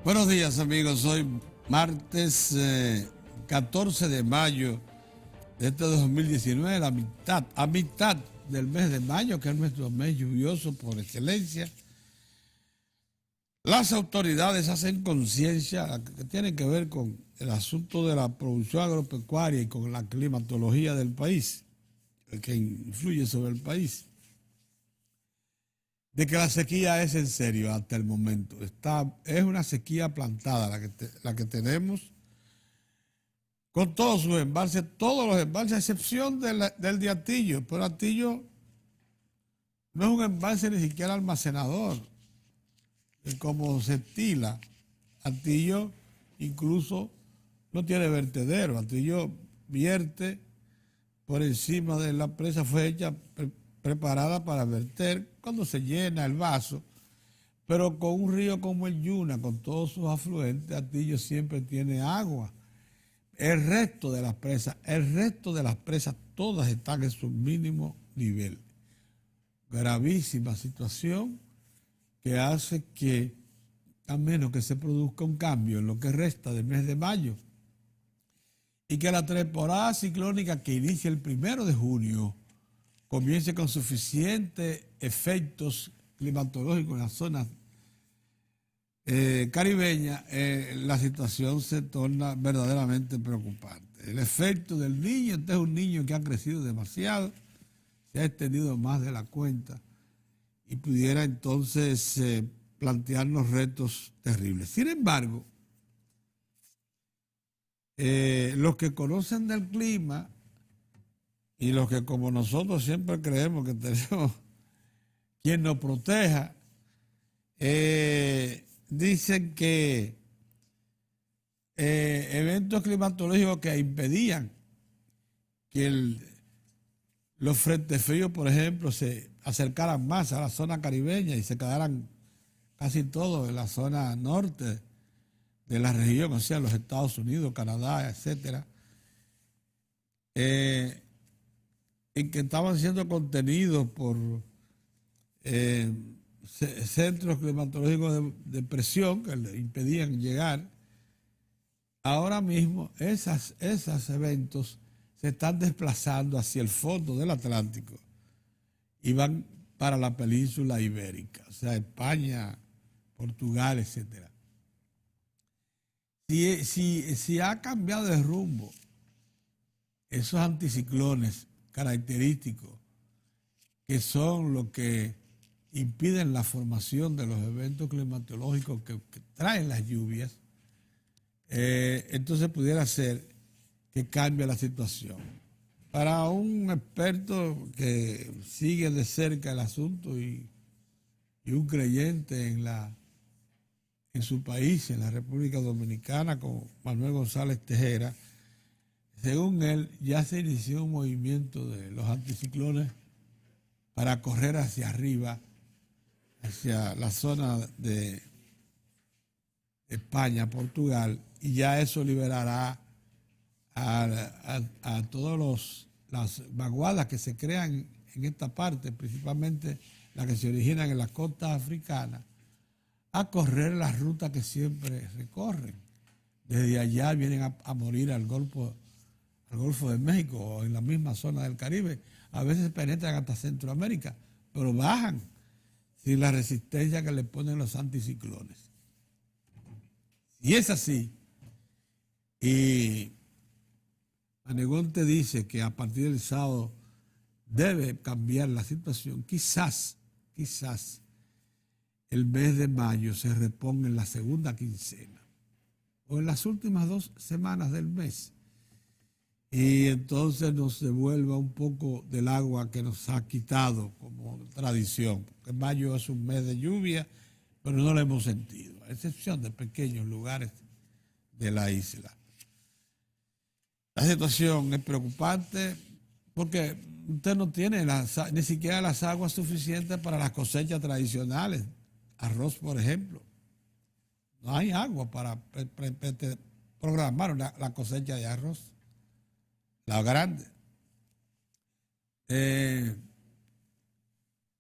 Buenos días amigos, hoy martes 14 de mayo de este 2019, a mitad del mes de mayo, que es nuestro mes lluvioso por excelencia. Las autoridades hacen conciencia que tiene que ver con el asunto de la producción agropecuaria y con la climatología del país, que influye sobre el país, de que la sequía es en serio hasta el momento. Es una sequía plantada la que tenemos, con todos los embalses, a excepción del de Atillo. Pero Atillo no es un embalse ni siquiera almacenador, como se estila. Atillo incluso no tiene vertedero. Atillo vierte por encima de la presa, fue hecha, preparada para verter cuando se llena el vaso, pero con un río como el Yuna, con todos sus afluentes, Atillo siempre tiene agua. El resto de las presas, todas están en su mínimo nivel. Gravísima situación que hace que, a menos que se produzca un cambio en lo que resta del mes de mayo, y que la temporada ciclónica que inicia el 1 de junio comience con suficientes efectos climatológicos en las zonas caribeña, la situación se torna verdaderamente preocupante. El efecto del niño, este es un niño que ha crecido demasiado, se ha extendido más de la cuenta y pudiera entonces plantearnos retos terribles. Sin embargo, los que conocen del clima y los que, como nosotros, siempre creemos que tenemos quien nos proteja, dicen que eventos climatológicos que impedían que los frentes fríos, por ejemplo, se acercaran más a la zona caribeña y se quedaran casi todos en la zona norte de la región, o sea, los Estados Unidos, Canadá, etcétera, en que estaban siendo contenidos por centros climatológicos de presión que le impedían llegar. Ahora mismo esos eventos se están desplazando hacia el fondo del Atlántico y van para la península ibérica, o sea, España, Portugal, etcétera. Si ha cambiado de rumbo esos anticiclones característicos, que son los que impiden la formación de los eventos climatológicos que traen las lluvias, entonces pudiera ser que cambie la situación. Para un experto que sigue de cerca el asunto y un creyente en su país, en la República Dominicana, como Manuel González Tejera, según él, ya se inició un movimiento de los anticiclones para correr hacia arriba, hacia la zona de España, Portugal, y ya eso liberará a todas las vaguadas que se crean en esta parte, principalmente las que se originan en las costas africanas, a correr la ruta que siempre recorren. Desde allá vienen a morir al Golfo de México o en la misma zona del Caribe. A veces penetran hasta Centroamérica, pero bajan sin la resistencia que le ponen los anticiclones. Y es así. Y Manegonte dice que a partir del sábado debe cambiar la situación. Quizás el mes de mayo se reponga en la segunda quincena o en las últimas 2 semanas del mes. Y entonces nos devuelva un poco del agua que nos ha quitado como tradición. Porque mayo es un mes de lluvia, pero no lo hemos sentido, a excepción de pequeños lugares de la isla. La situación es preocupante porque usted no tiene ni siquiera las aguas suficientes para las cosechas tradicionales. Arroz, por ejemplo. No hay agua para programar la cosecha de arroz, la grande.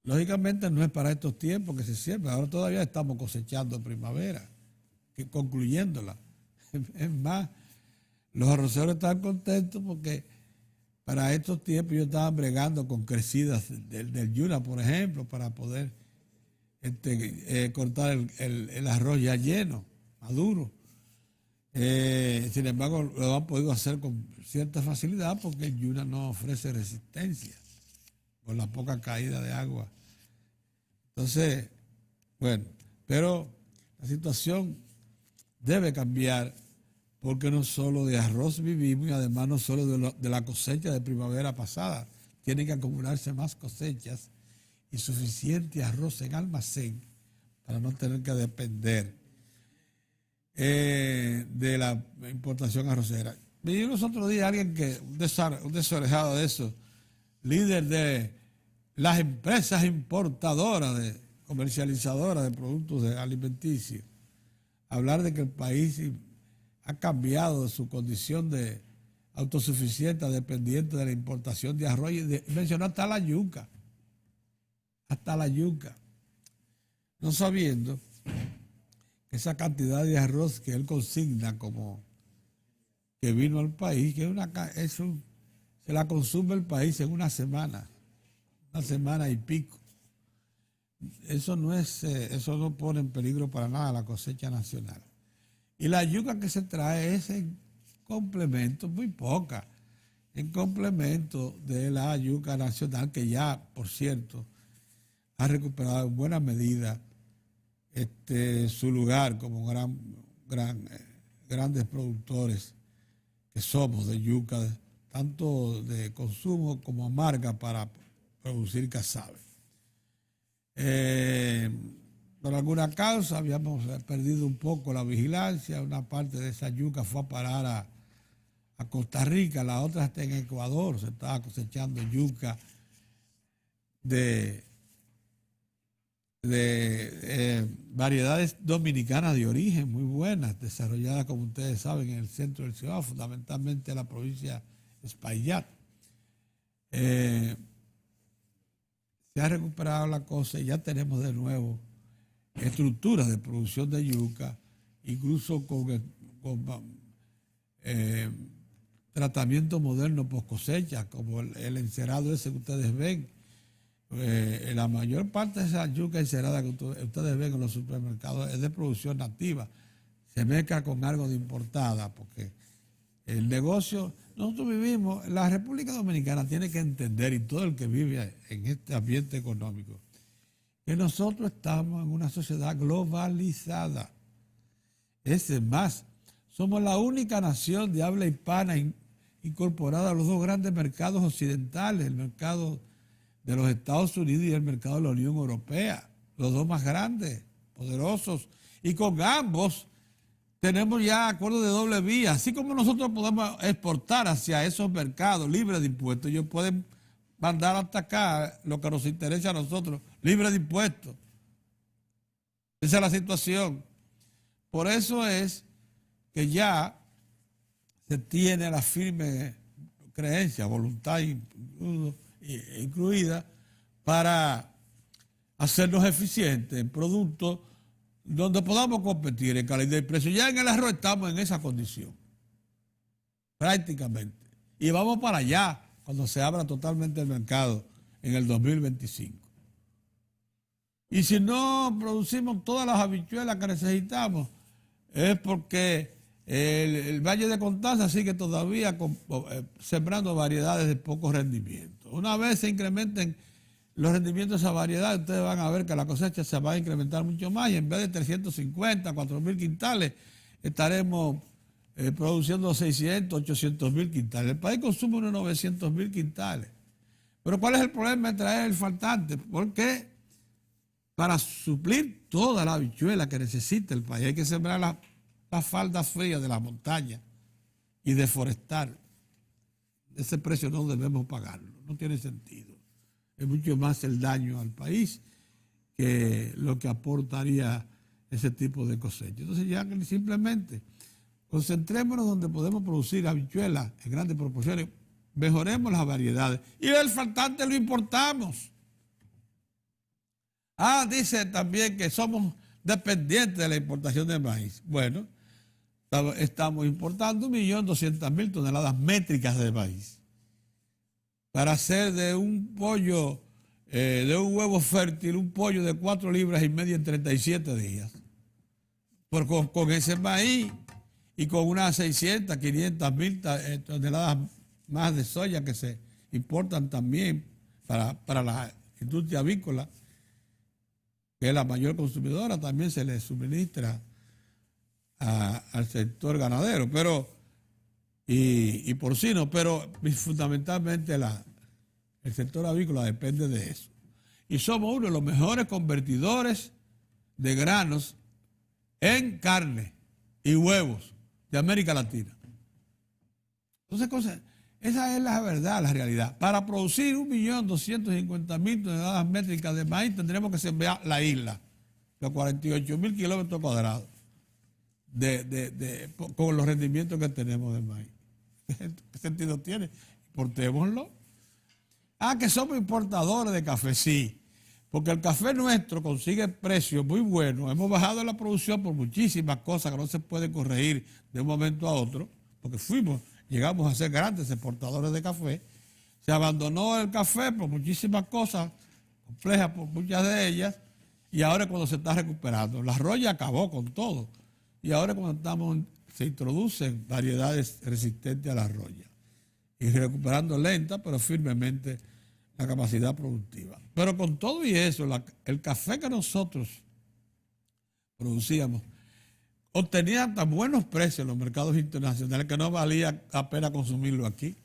Lógicamente no es para estos tiempos que se siembra. Ahora todavía estamos cosechando primavera. que concluyéndola. Es más, los arroceros están contentos porque para estos tiempos ellos estaban bregando con crecidas del Yuna, por ejemplo, para poder cortar el arroz ya lleno, maduro. Sin embargo, lo han podido hacer con cierta facilidad porque el Yuna no ofrece resistencia por la poca caída de agua. Entonces, bueno, pero la situación debe cambiar porque no solo de arroz vivimos y además no solo de la cosecha de primavera pasada. Tienen que acumularse más cosechas y suficiente arroz en almacén para no tener que depender de la importación arrocera. Vi los otros días alguien un desorejado de eso, líder de las empresas importadoras, comercializadoras de productos alimenticios, hablar de que el país ha cambiado de su condición de autosuficiente a dependiente de la importación de arroz y mencionó hasta la yuca, no sabiendo que esa cantidad de arroz que él consigna como que vino al país, que se la consume el país en una semana y pico. Eso no pone en peligro para nada la cosecha nacional. Y la yuca que se trae es en complemento, muy poca, en complemento de la yuca nacional, que ya, por cierto, ha recuperado en buena medida su lugar como grandes productores que somos de yuca, tanto de consumo como amarga para producir casabe. Por alguna causa habíamos perdido un poco la vigilancia, una parte de esa yuca fue a parar a Costa Rica, la otra está en Ecuador, se estaba cosechando yuca de variedades dominicanas de origen muy buenas, desarrolladas, como ustedes saben, en el centro del Cibao, fundamentalmente en la provincia de Espaillat. Se ha recuperado la cosa y ya tenemos de nuevo estructuras de producción de yuca, incluso con tratamiento moderno post cosecha, como el encerado ese que ustedes ven. La mayor parte de esa yuca encerada que ustedes ven en los supermercados es de producción nativa. Se mezcla con algo de importada, porque el negocio, nosotros vivimos, la República Dominicana tiene que entender, y todo el que vive en este ambiente económico, que nosotros estamos en una sociedad globalizada. Es más, somos la única nación de habla hispana incorporada a los dos grandes mercados occidentales, el mercado de los Estados Unidos y el mercado de la Unión Europea, los dos más grandes, poderosos, y con ambos tenemos ya acuerdos de doble vía. Así como nosotros podemos exportar hacia esos mercados libres de impuestos, ellos pueden mandar hasta acá lo que nos interesa a nosotros, libre de impuestos. Esa es la situación. Por eso es que ya se tiene la firme creencia, voluntad incluida, para hacernos eficientes en productos donde podamos competir en calidad y precio. Ya en el arroz estamos en esa condición, prácticamente. Y vamos para allá cuando se abra totalmente el mercado en el 2025. Y si no producimos todas las habichuelas que necesitamos, es porque el Valle de Constanza sigue todavía sembrando variedades de poco rendimiento. Una vez se incrementen los rendimientos de esa variedad, ustedes van a ver que la cosecha se va a incrementar mucho más y en vez de 350, 4.000 quintales, estaremos produciendo 600, 800.000 quintales. El país consume unos 900.000 quintales. Pero ¿cuál es el problema de traer el faltante? Porque para suplir toda la habichuela que necesita el país hay que sembrar las faldas frías de la montaña y deforestar. Ese precio no debemos pagarlo, no tiene sentido. Es mucho más el daño al país que lo que aportaría ese tipo de cosecha. Entonces ya simplemente concentrémonos donde podemos producir habichuelas en grandes proporciones, mejoremos las variedades y el faltante lo importamos. Dice también que somos dependientes de la importación de maíz. Bueno, estamos importando 1.200.000 toneladas métricas de maíz para hacer de un pollo, de un huevo fértil, un pollo de 4,5 libras en 37 días. Con ese maíz y con unas 600, 500.000 toneladas más de soya que se importan también para la industria avícola, que es la mayor consumidora, también se le suministra al sector ganadero y porcino, pero fundamentalmente el sector avícola depende de eso. Y somos uno de los mejores convertidores de granos en carne y huevos de América Latina. Entonces, esa es la verdad, la realidad. Para producir 1.250.000 toneladas métricas de maíz tendremos que sembrar la isla, los 48.000 kilómetros cuadrados, con los rendimientos que tenemos de maíz. ¿Qué sentido tiene? Importémoslo. Que somos importadores de café, sí. Porque el café nuestro consigue precios muy buenos. Hemos bajado la producción por muchísimas cosas que no se pueden corregir de un momento a otro, porque llegamos a ser grandes exportadores de café. Se abandonó el café por muchísimas cosas, complejas por muchas de ellas, y ahora es cuando se está recuperando. La roya acabó con todo, y ahora cuando se introducen variedades resistentes a la roya, y recuperando lenta, pero firmemente la capacidad productiva. Pero con todo y eso, el café que nosotros producíamos obtenía tan buenos precios en los mercados internacionales que no valía la pena consumirlo aquí.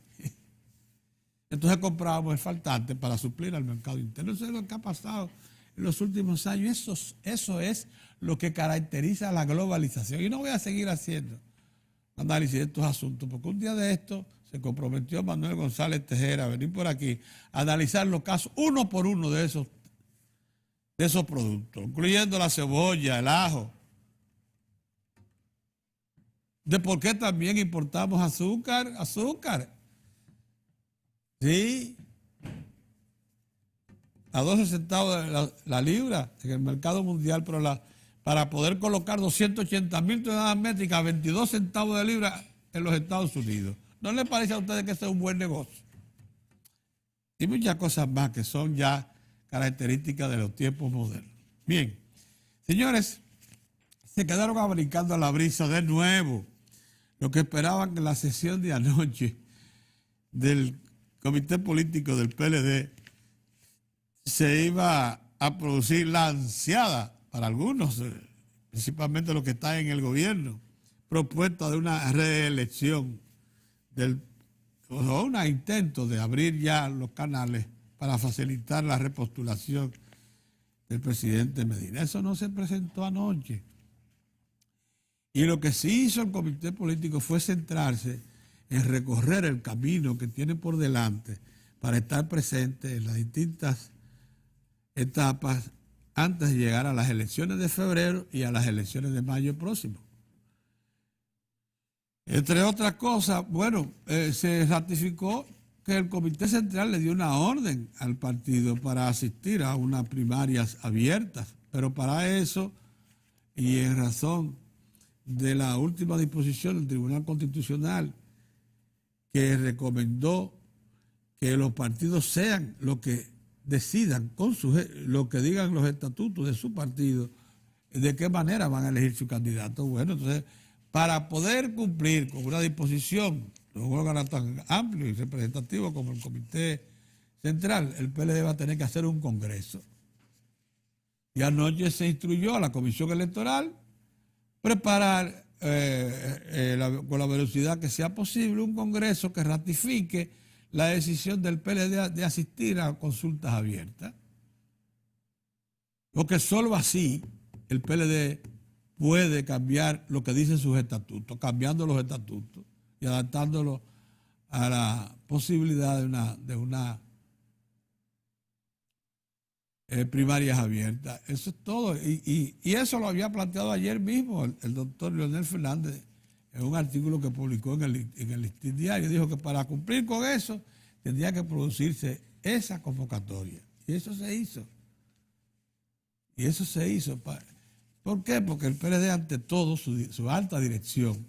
Entonces comprábamos el faltante para suplir al mercado interno. Eso es lo que ha pasado en los últimos años. Eso es lo que caracteriza la globalización. Y no voy a seguir haciendo análisis de estos asuntos, porque un día de esto se comprometió Manuel González Tejera a venir por aquí a analizar los casos uno por uno de esos productos, incluyendo la cebolla, el ajo, de por qué también importamos azúcar, sí, a 12 centavos la libra en el mercado mundial, pero para poder colocar 280.000 toneladas métricas a 22 centavos de libra en los Estados Unidos. ¿No les parece a ustedes que ese es un buen negocio? Y muchas cosas más que son ya características de los tiempos modernos. Bien, señores, se quedaron abrincando a la brisa de nuevo. Lo que esperaban que la sesión de anoche del Comité Político del PLD se iba a producir la ansiada, para algunos, principalmente los que están en el gobierno, propuesta de una reelección o un intento de abrir ya los canales para facilitar la repostulación del presidente Medina. Eso no se presentó anoche. Y lo que sí hizo el comité político fue centrarse en recorrer el camino que tiene por delante para estar presente en las distintas etapas antes de llegar a las elecciones de febrero y a las elecciones de mayo próximo. Entre otras cosas, se ratificó que el Comité Central le dio una orden al partido para asistir a unas primarias abiertas, pero para eso, y en razón de la última disposición del Tribunal Constitucional, que recomendó que los partidos sean lo que decidan, lo que digan los estatutos de su partido, de qué manera van a elegir su candidato. Bueno, entonces, para poder cumplir con una disposición de un órgano tan amplio y representativo como el Comité Central, el PLD va a tener que hacer un congreso. Y anoche se instruyó a la Comisión Electoral preparar con la velocidad que sea posible un congreso que ratifique la decisión del PLD de asistir a consultas abiertas. Porque solo así el PLD puede cambiar lo que dicen sus estatutos, cambiando los estatutos y adaptándolos a la posibilidad de una primarias abiertas. Eso es todo. Y eso lo había planteado ayer mismo el doctor Leonel Fernández en un artículo que publicó en el Listín Diario. Dijo que para cumplir con eso tendría que producirse esa convocatoria. Y eso se hizo. ¿Por qué? Porque el PLD, ante todo, su alta dirección,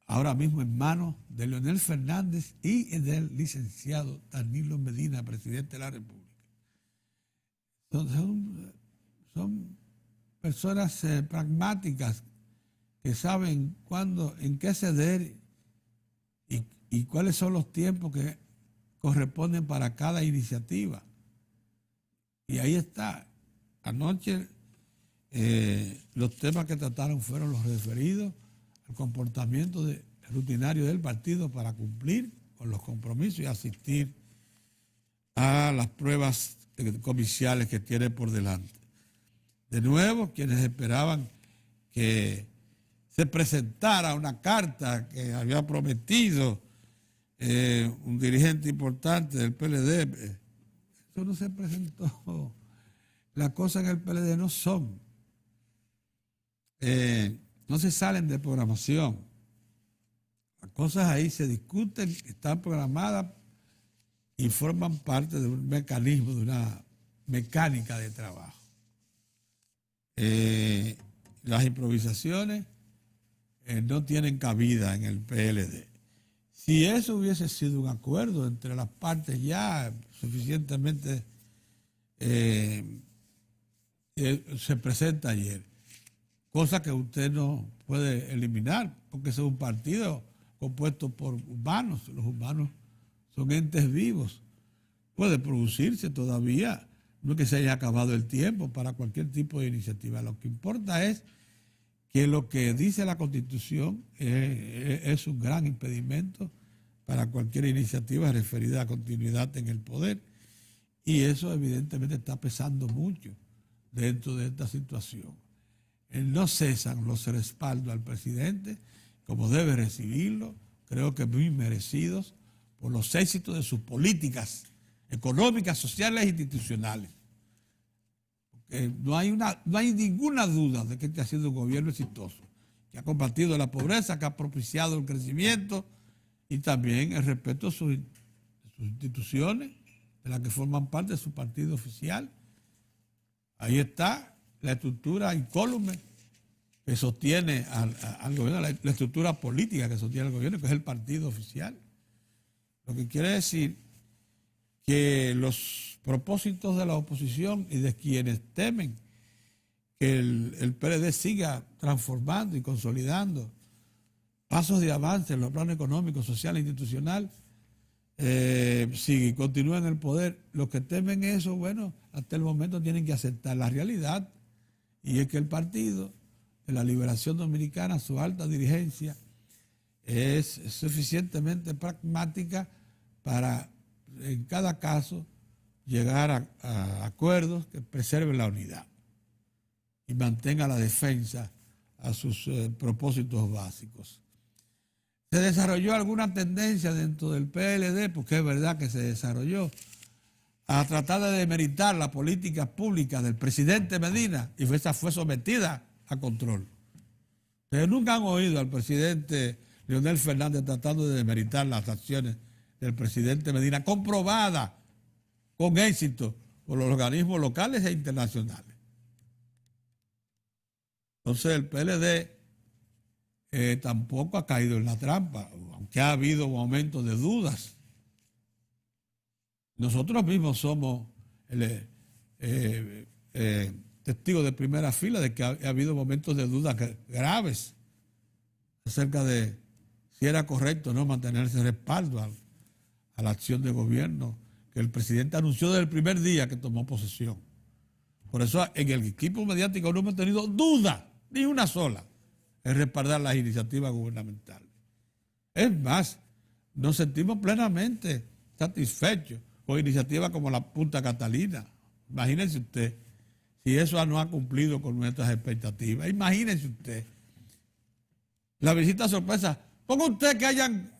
ahora mismo en manos de Leonel Fernández y del licenciado Danilo Medina, presidente de la República. Son personas pragmáticas que saben cuándo, en qué ceder y cuáles son los tiempos que corresponden para cada iniciativa. Y ahí está. Anoche los temas que trataron fueron los referidos al comportamiento rutinario del partido para cumplir con los compromisos y asistir a las pruebas comiciales que tiene por delante. De nuevo, quienes esperaban que se presentara una carta que había prometido un dirigente importante del PLD, eso no se presentó. Las cosas en el PLD no son. No se salen de programación. Las cosas ahí se discuten, están programadas y forman parte de un mecanismo, de una mecánica de trabajo. Las improvisaciones no tienen cabida en el PLD. Si eso hubiese sido un acuerdo entre las partes ya suficientemente se presenta ayer, cosa que usted no puede eliminar, porque es un partido compuesto por humanos. Los humanos son entes vivos. Puede producirse todavía, no es que se haya acabado el tiempo para cualquier tipo de iniciativa. Lo que importa es que lo que dice la Constitución es un gran impedimento para cualquier iniciativa referida a continuidad en el poder. Y eso evidentemente está pesando mucho dentro de esta situación. No cesan los respaldos al presidente, como debe recibirlo, creo que muy merecidos, por los éxitos de sus políticas económicas, sociales e institucionales. No hay ninguna duda de que este ha sido un gobierno exitoso, que ha combatido la pobreza, que ha propiciado el crecimiento y también el respeto de sus instituciones, de las que forman parte de su partido oficial. Ahí está la estructura incólume que sostiene al gobierno, la estructura política que sostiene al gobierno, que es el partido oficial. Lo que quiere decir que los propósitos de la oposición y de quienes temen que el PLD siga transformando y consolidando pasos de avance en los planos económico, social e institucional, si continúan en el poder, los que temen eso, bueno, hasta el momento tienen que aceptar la realidad, y es que el Partido de la Liberación Dominicana, su alta dirigencia, es suficientemente pragmática para, en cada caso, llegar a acuerdos que preserven la unidad y mantenga la defensa a sus propósitos básicos. ¿Se desarrolló alguna tendencia dentro del PLD? Porque es verdad que se desarrolló, a tratar de demeritar la política pública del presidente Medina, y esa fue sometida a control. Ustedes nunca han oído al presidente Leonel Fernández tratando de demeritar las acciones del presidente Medina, comprobada con éxito por los organismos locales e internacionales. Entonces el PLD tampoco ha caído en la trampa, aunque ha habido momentos de dudas. Nosotros mismos somos testigos de primera fila de que ha habido momentos de dudas graves acerca de si era correcto o no mantener ese respaldo a la acción de gobierno que el presidente anunció desde el primer día que tomó posesión. Por eso en el equipo mediático no hemos tenido duda, ni una sola, en respaldar las iniciativas gubernamentales. Es más, nos sentimos plenamente satisfechos con iniciativas como la Punta Catalina. Imagínense usted si eso no ha cumplido con nuestras expectativas. Imagínense usted la visita sorpresa. Ponga usted que hayan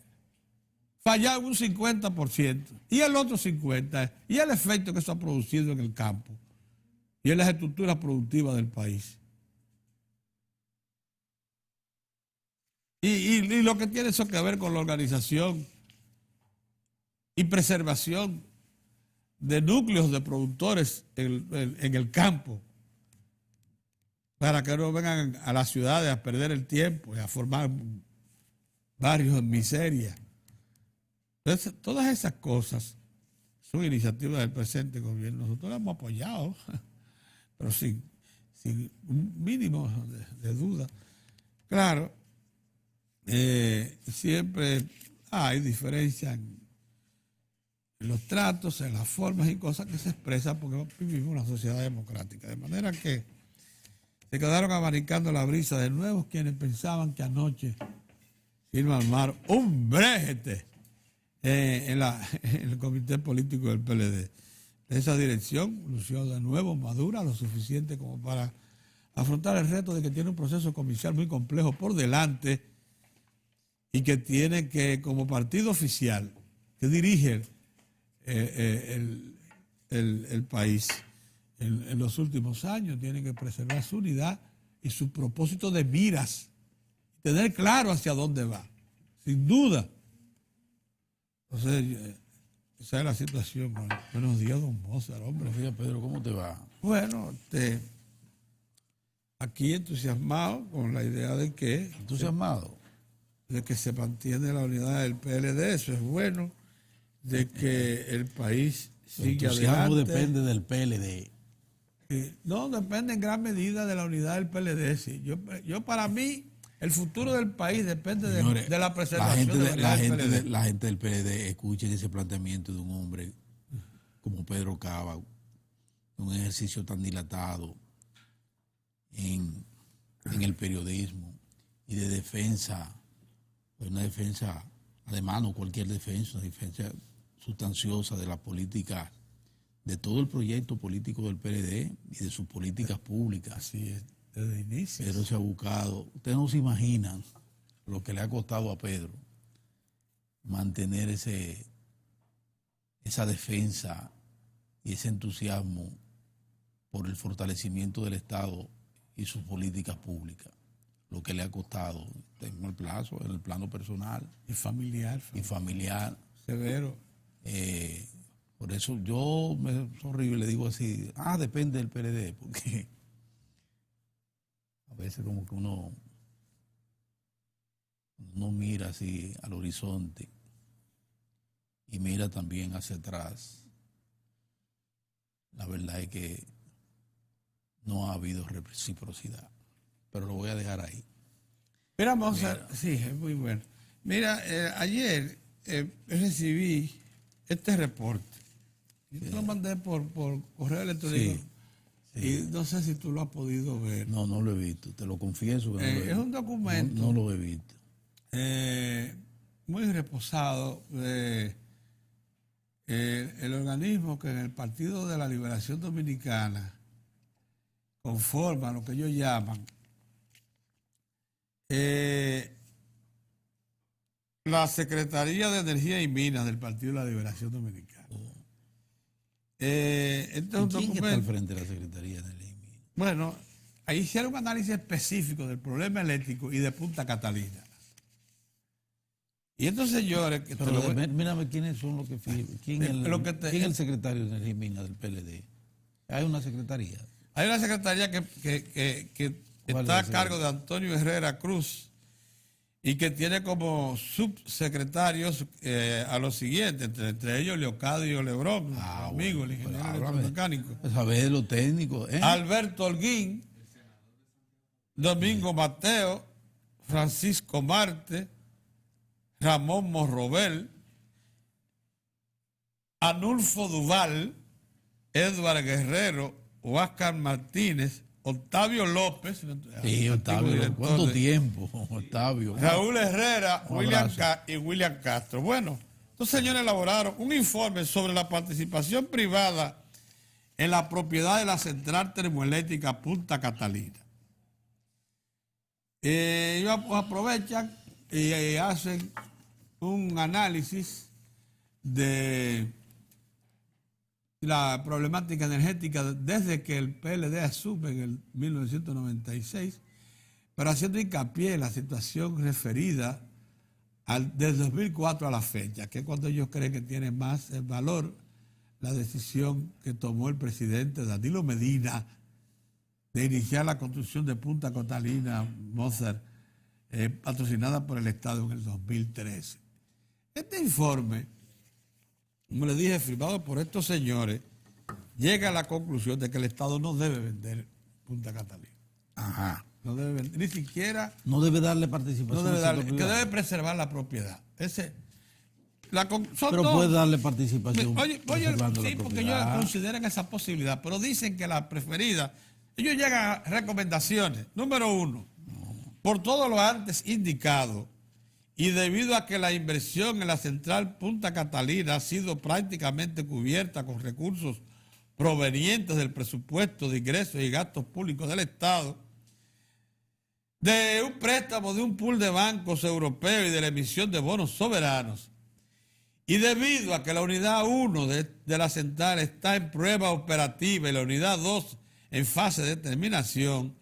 fallado un 50% y el otro 50%, y el efecto que eso ha producido en el campo y en las estructuras productivas del país. Y lo que tiene eso que ver con la organización y preservación de núcleos de productores en el campo. para que no vengan a las ciudades a perder el tiempo y a formar barrios en miseria. Entonces, todas esas cosas son iniciativas del presente gobierno. Nosotros las hemos apoyado, pero sin un mínimo de duda. Claro, siempre hay diferencias en los tratos, en las formas y cosas que se expresan porque vivimos una sociedad democrática. De manera que se quedaron abanicando la brisa de nuevo quienes pensaban que anoche se iba a armar un brejete en el comité político del PLD. Esa dirección lució de nuevo madura lo suficiente como para afrontar el reto de que tiene un proceso comercial muy complejo por delante y que tiene que, como partido oficial que dirige el país en los últimos años, tiene que preservar su unidad y su propósito de miras, tener claro hacia dónde va, sin duda. Entonces, esa es la situación. Buenos días, don Mozart, hombre. Buenos días, Pedro, ¿cómo te va? Bueno, aquí entusiasmado con la idea de que... ¿Entusiasmado? De que se mantiene la unidad del PLD, eso es bueno, de que el país sigue adelante. El depende del PLD. No, depende en gran medida de la unidad del PLD, sí. Yo para mí, el futuro del país depende Señores, de la preservación de la unidad del PLD. La gente del PLD, escuchen ese planteamiento de un hombre como Pedro Cava, un ejercicio tan dilatado en el periodismo y de defensa, una defensa, además no cualquier defensa, una defensa sustanciosa de la política, de todo el proyecto político del PLD y de sus políticas públicas. Así es, desde el inicio. Pedro se ha buscado, ustedes no se imaginan lo que le ha costado a Pedro mantener esa defensa y ese entusiasmo por el fortalecimiento del Estado y sus políticas públicas. Lo que le ha costado en el plazo, en el plano personal. Y familiar. Y familiar. Severo. Por eso yo, es horrible, le digo así, depende del PLD, porque a veces como que uno mira así al horizonte y mira también hacia atrás. La verdad es que no ha habido reciprocidad, pero lo voy a dejar ahí. Mira, Mozart, sí, es muy bueno. Mira, ayer recibí este reporte. Yo te lo mandé por correo electrónico. Sí. Y no sé si tú lo has podido ver. No, no lo he visto, te lo confieso. Que no lo he es un documento. No lo he visto. Muy reposado de el organismo que en el Partido de la Liberación Dominicana conforma lo que ellos llaman la Secretaría de Energía y Minas del Partido de la Liberación Dominicana. ¿Quién está al frente de la Secretaría de Energía y Minas? Bueno, ahí hicieron un análisis específico del problema eléctrico y de Punta Catalina. Y estos señores... Mírame quiénes son los que... ¿Quién es el secretario de Energía y Minas del PLD? ¿Hay una secretaría? Hay una secretaría que está a cargo de Antonio Herrera Cruz y que tiene como subsecretarios a los siguientes, entre ellos Leocadio Lebrón, amigo, el ingeniero electromecánico. Saber de lo técnico. Alberto Holguín, Domingo Mateo, Francisco Marte, Ramón Morrobel, Anulfo Duval, Edward Guerrero, Huáscar Martínez, Octavio López. Sí, Octavio. ¿Cuánto tiempo, Octavio? Raúl Herrera, William Castro. Bueno, estos señores elaboraron un informe sobre la participación privada en la propiedad de la central termoeléctrica Punta Catalina. Ellos aprovechan y hacen un análisis de la problemática energética desde que el PLD asume en el 1996, pero haciendo hincapié en la situación referida desde 2004 a la fecha, que es cuando ellos creen que tiene más valor la decisión que tomó el presidente Danilo Medina de iniciar la construcción de Punta Catalina, Mozart, patrocinada por el Estado en el 2013. Este informe, como le dije, firmado por estos señores, llega a la conclusión de que el Estado no debe vender Punta Catalina. Ajá. No debe vender, ni siquiera... No debe darle participación. No debe al darle, sector que privado. debe preservar la propiedad. Pero puede darle participación. Oye, preservando la sí, porque propiedad. ellos consideran esa posibilidad, pero dicen que la preferida, ellos llegan a recomendaciones. Número 1, por todo lo antes indicado y debido a que la inversión en la central Punta Catalina ha sido prácticamente cubierta con recursos provenientes del presupuesto de ingresos y gastos públicos del Estado, de un préstamo de un pool de bancos europeos y de la emisión de bonos soberanos, y debido a que la unidad 1 de la central está en prueba operativa y la unidad 2 en fase de terminación,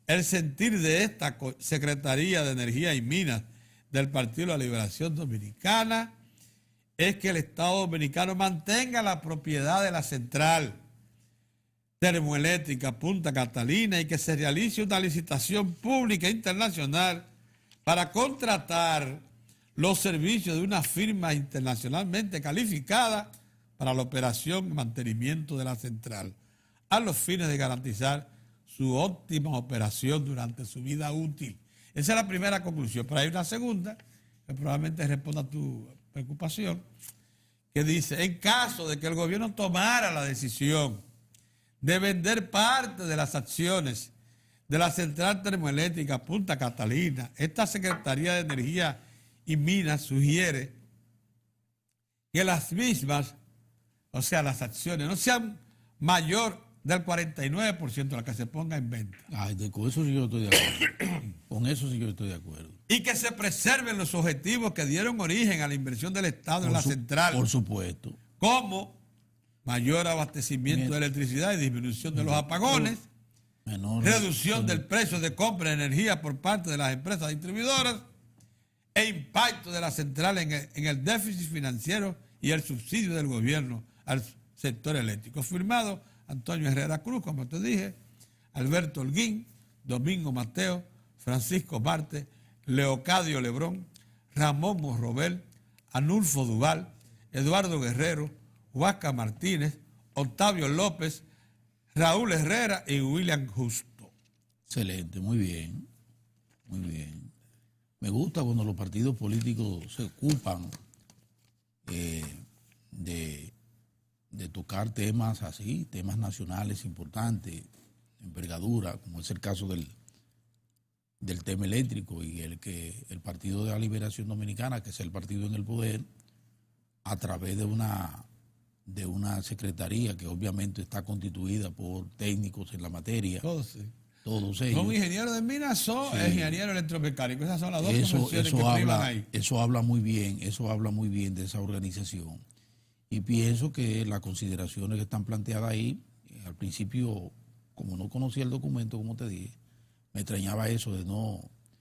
el sentir de esta Secretaría de Energía y Minas del Partido de la Liberación Dominicana es que el Estado Dominicano mantenga la propiedad de la central termoeléctrica Punta Catalina y que se realice una licitación pública internacional para contratar los servicios de una firma internacionalmente calificada para la operación y mantenimiento de la central, a los fines de garantizar su óptima operación durante su vida útil. Esa es la primera conclusión, pero hay una segunda que probablemente responda a tu preocupación, que dice, en caso de que el gobierno tomara la decisión de vender parte de las acciones de la central termoeléctrica Punta Catalina, esta Secretaría de Energía y Minas sugiere que las mismas, o sea, las acciones, no sean mayor del 49% de la que se ponga en venta. Ay, con eso sí yo estoy de acuerdo. Con eso sí yo estoy de acuerdo. Y que se preserven los objetivos que dieron origen a la inversión del Estado en la central. Por supuesto. Como mayor abastecimiento de electricidad y disminución de los apagones, reducción del precio de compra de energía por parte de las empresas distribuidoras e impacto de la central en el déficit financiero y el subsidio del gobierno al sector eléctrico. Firmado Antonio Herrera Cruz, como te dije, Alberto Holguín, Domingo Mateo, Francisco Marte, Leocadio Lebrón, Ramón Morrobel, Anulfo Duval, Eduardo Guerrero, Huasca Martínez, Octavio López, Raúl Herrera y William Justo. Excelente, muy bien. Muy bien. Me gusta cuando los partidos políticos se ocupan de tocar temas así, temas nacionales importantes, envergadura, como es el caso del tema eléctrico y el Partido de la Liberación Dominicana, que es el partido en el poder, a través de una secretaría que obviamente está constituida por técnicos en la materia. Todos, sí. Todos ellos. Son ingenieros de minas, son Sí. ingenieros electromecánicos. Esas son las dos profesiones que privan ahí. Eso habla muy bien de esa organización. Y pienso que las consideraciones que están planteadas ahí, al principio, como no conocía el documento, como te dije, me extrañaba eso de no...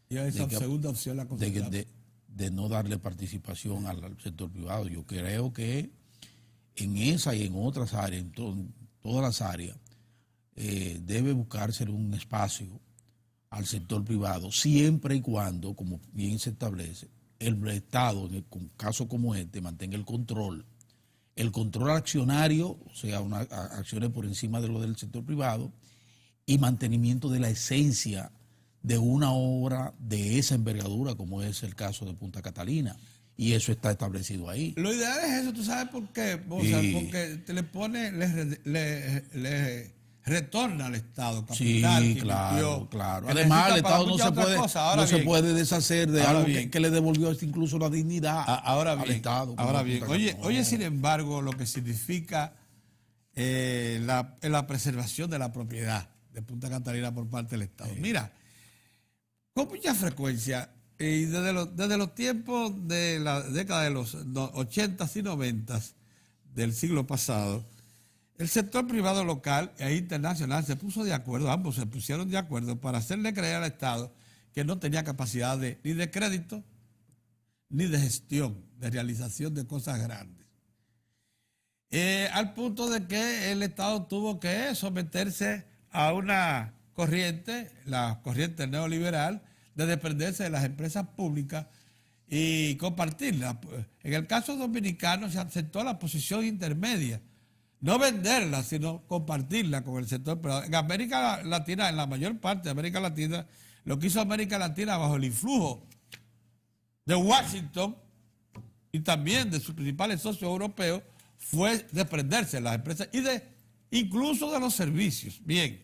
Y esa segunda opción la consideramos. de no darle participación al sector privado. Yo creo que en esa y en otras áreas, en todas las áreas, debe buscarse un espacio al sector privado, siempre y cuando, como bien se establece, el Estado, en un caso como este, mantenga el control accionario, o sea, acciones por encima de lo del sector privado, y mantenimiento de la esencia de una obra de esa envergadura, como es el caso de Punta Catalina. Y eso está establecido ahí. Lo ideal es eso, ¿tú sabes por qué? Porque te le pone, le retorna al Estado capital. Sí, claro. Además, el Estado no se puede deshacer de algo que le devolvió incluso la dignidad al Estado. Ahora bien, oye, sin embargo, lo que significa la preservación de la propiedad de Punta Catalina por parte del Estado. Mira, con mucha frecuencia, y desde los tiempos de la década de los 80s y 90s del siglo pasado, el sector privado local e internacional se puso de acuerdo, ambos se pusieron de acuerdo para hacerle creer al Estado que no tenía capacidad ni de crédito, ni de gestión, de realización de cosas grandes. Al punto de que el Estado tuvo que someterse a una la corriente neoliberal, de desprenderse de las empresas públicas y compartirlas. En el caso dominicano se aceptó la posición intermedia, no venderla, sino compartirla con el sector privado. En América Latina, en la mayor parte de América Latina, lo que hizo América Latina bajo el influjo de Washington y también de sus principales socios europeos fue desprenderse de las empresas y incluso de los servicios. Bien,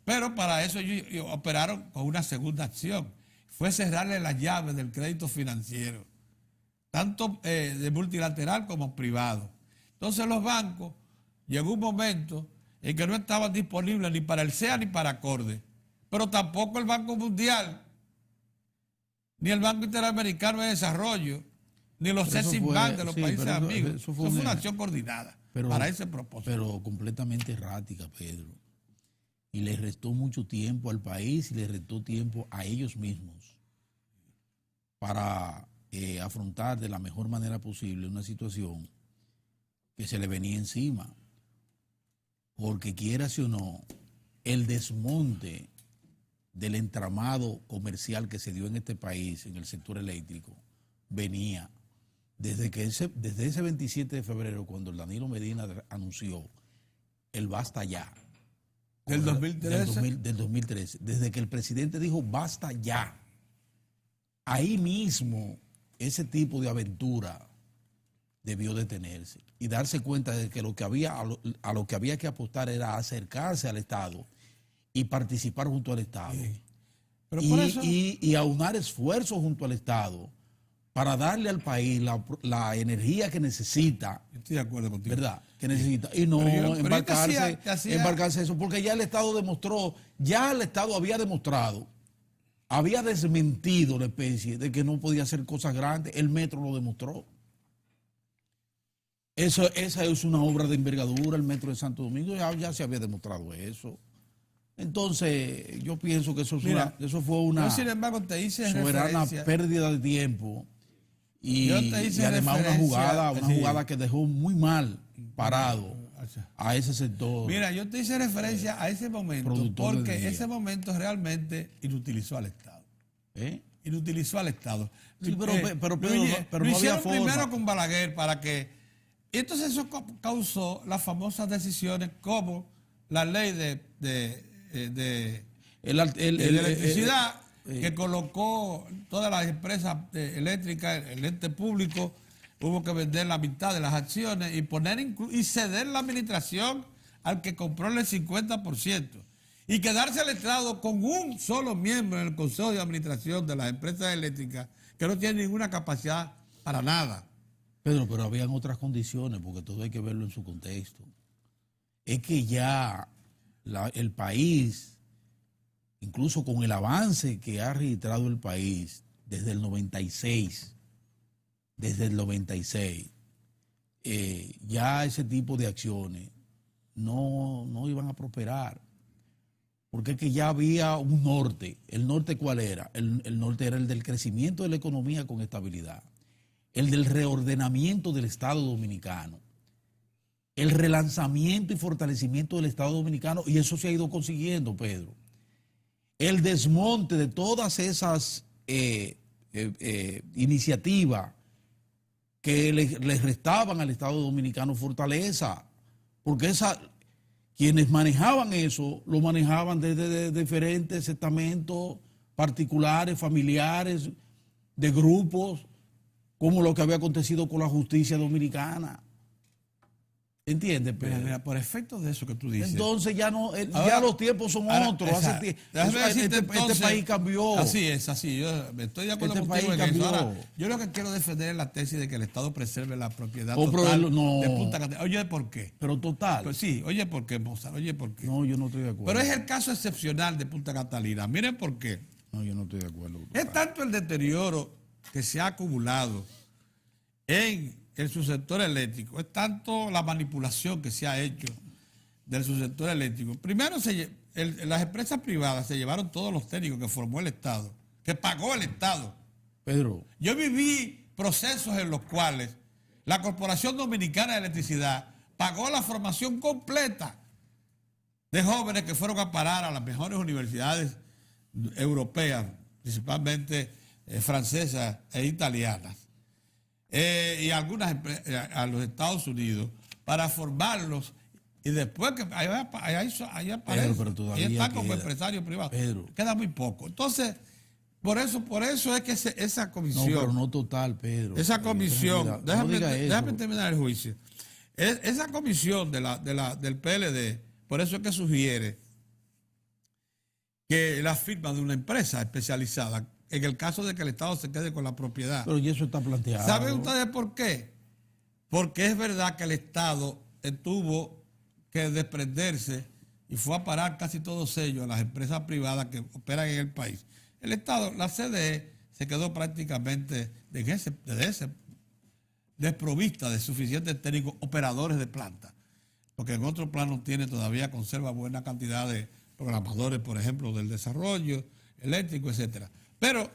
pero para eso ellos operaron con una segunda acción. Fue cerrarle las llaves del crédito financiero, tanto de multilateral como privado. Entonces los bancos, llegó un momento en que no estaban disponibles ni para el SEA ni para Acorde, pero tampoco el Banco Mundial, ni el Banco Interamericano de Desarrollo, ni los Exim Bank de los países amigos. Eso fue una acción coordinada para ese propósito. Pero completamente errática, Pedro. Y le restó mucho tiempo al país y le restó tiempo a ellos mismos para afrontar de la mejor manera posible una situación que se le venía encima. Porque quieras o no, el desmonte del entramado comercial que se dio en este país, en el sector eléctrico, venía desde ese 27 de febrero, cuando el Danilo Medina anunció el basta ya. ¿Del 2013? Del 2013. Desde que el presidente dijo basta ya. Ahí mismo, ese tipo de aventura debió detenerse y darse cuenta de que a lo que había que apostar era acercarse al Estado y participar junto al Estado. Pero por eso... y aunar esfuerzos junto al Estado para darle al país la energía que necesita. Estoy de acuerdo contigo. ¿Verdad? Que necesita. Y no embarcarse eso, porque ya el Estado demostró, ya el Estado había demostrado, había desmentido la especie de que no podía hacer cosas grandes. El metro lo demostró. Esa es una obra de envergadura, el metro de Santo Domingo, ya se había demostrado eso. Entonces, yo pienso que eso fue una sin embargo, te hice soberana pérdida de tiempo y además una jugada que dejó muy mal parado a ese sector. Mira, yo te hice referencia a ese momento porque ese momento realmente inutilizó al Estado. Inutilizó al Estado. Sí, pero lo no hicieron había forma. Primero con Balaguer para que... Entonces eso causó las famosas decisiones como la ley de electricidad que colocó todas las empresas eléctricas, el ente público hubo que vender la mitad de las acciones y ceder la administración al que compró el 50% y quedarse al Estado con un solo miembro en el Consejo de Administración de las empresas eléctricas que no tiene ninguna capacidad para nada. Pedro, pero habían otras condiciones, porque todo hay que verlo en su contexto. Es que ya el país, incluso con el avance que ha registrado el país desde el 96, ya ese tipo de acciones no iban a prosperar. Porque es que ya había un norte. ¿El norte cuál era? El norte era el del crecimiento de la economía con estabilidad, el del reordenamiento del Estado Dominicano, el relanzamiento y fortalecimiento del Estado Dominicano, y eso se ha ido consiguiendo, Pedro. El desmonte de todas esas iniciativas que le restaban al Estado Dominicano fortaleza, porque quienes manejaban eso, lo manejaban desde diferentes estamentos particulares, familiares, de grupos, como lo que había acontecido con la justicia dominicana. ¿Entiendes, Pedro? Mira, por efecto de eso que tú dices. Entonces ya los tiempos son otros. Este país cambió. Así es, así. Yo estoy de acuerdo contigo en eso. Ahora, yo lo que quiero defender es la tesis de que el Estado preserve la propiedad total de Punta Catalina. Oye, ¿por qué? Pero total. Pues sí, oye, ¿por qué, Mozart? Oye, ¿por qué? No, yo no estoy de acuerdo. Pero es el caso excepcional de Punta Catalina. Miren por qué. No, yo no estoy de acuerdo. Es tanto el deterioro que se ha acumulado en el subsector eléctrico, es tanto la manipulación que se ha hecho del subsector eléctrico. Primero, las empresas privadas se llevaron todos los técnicos que formó el Estado, que pagó el Estado. Pedro. Yo viví procesos en los cuales la Corporación Dominicana de Electricidad pagó la formación completa de jóvenes que fueron a parar a las mejores universidades europeas, principalmente francesas e italianas, y algunas a los Estados Unidos, para formarlos, y después que ahí aparece, Pero todavía ahí están como queda, empresarios privados. Pedro. Queda muy poco. Entonces, por eso es que esa comisión... No, pero no total, Pedro. Esa comisión, déjame eso. terminar el juicio. Esa comisión del PLD, por eso es que sugiere que la firma de una empresa especializada, en el caso de que el Estado se quede con la propiedad. Pero y eso está planteado. ¿Saben ustedes por qué? Porque es verdad que el Estado tuvo que desprenderse y fue a parar casi todos ellos a las empresas privadas que operan en el país. El Estado, la CDE, se quedó prácticamente desprovista de suficientes técnicos operadores de planta, porque en otro plano conserva buena cantidad de programadores, por ejemplo, del desarrollo eléctrico, etcétera. Pero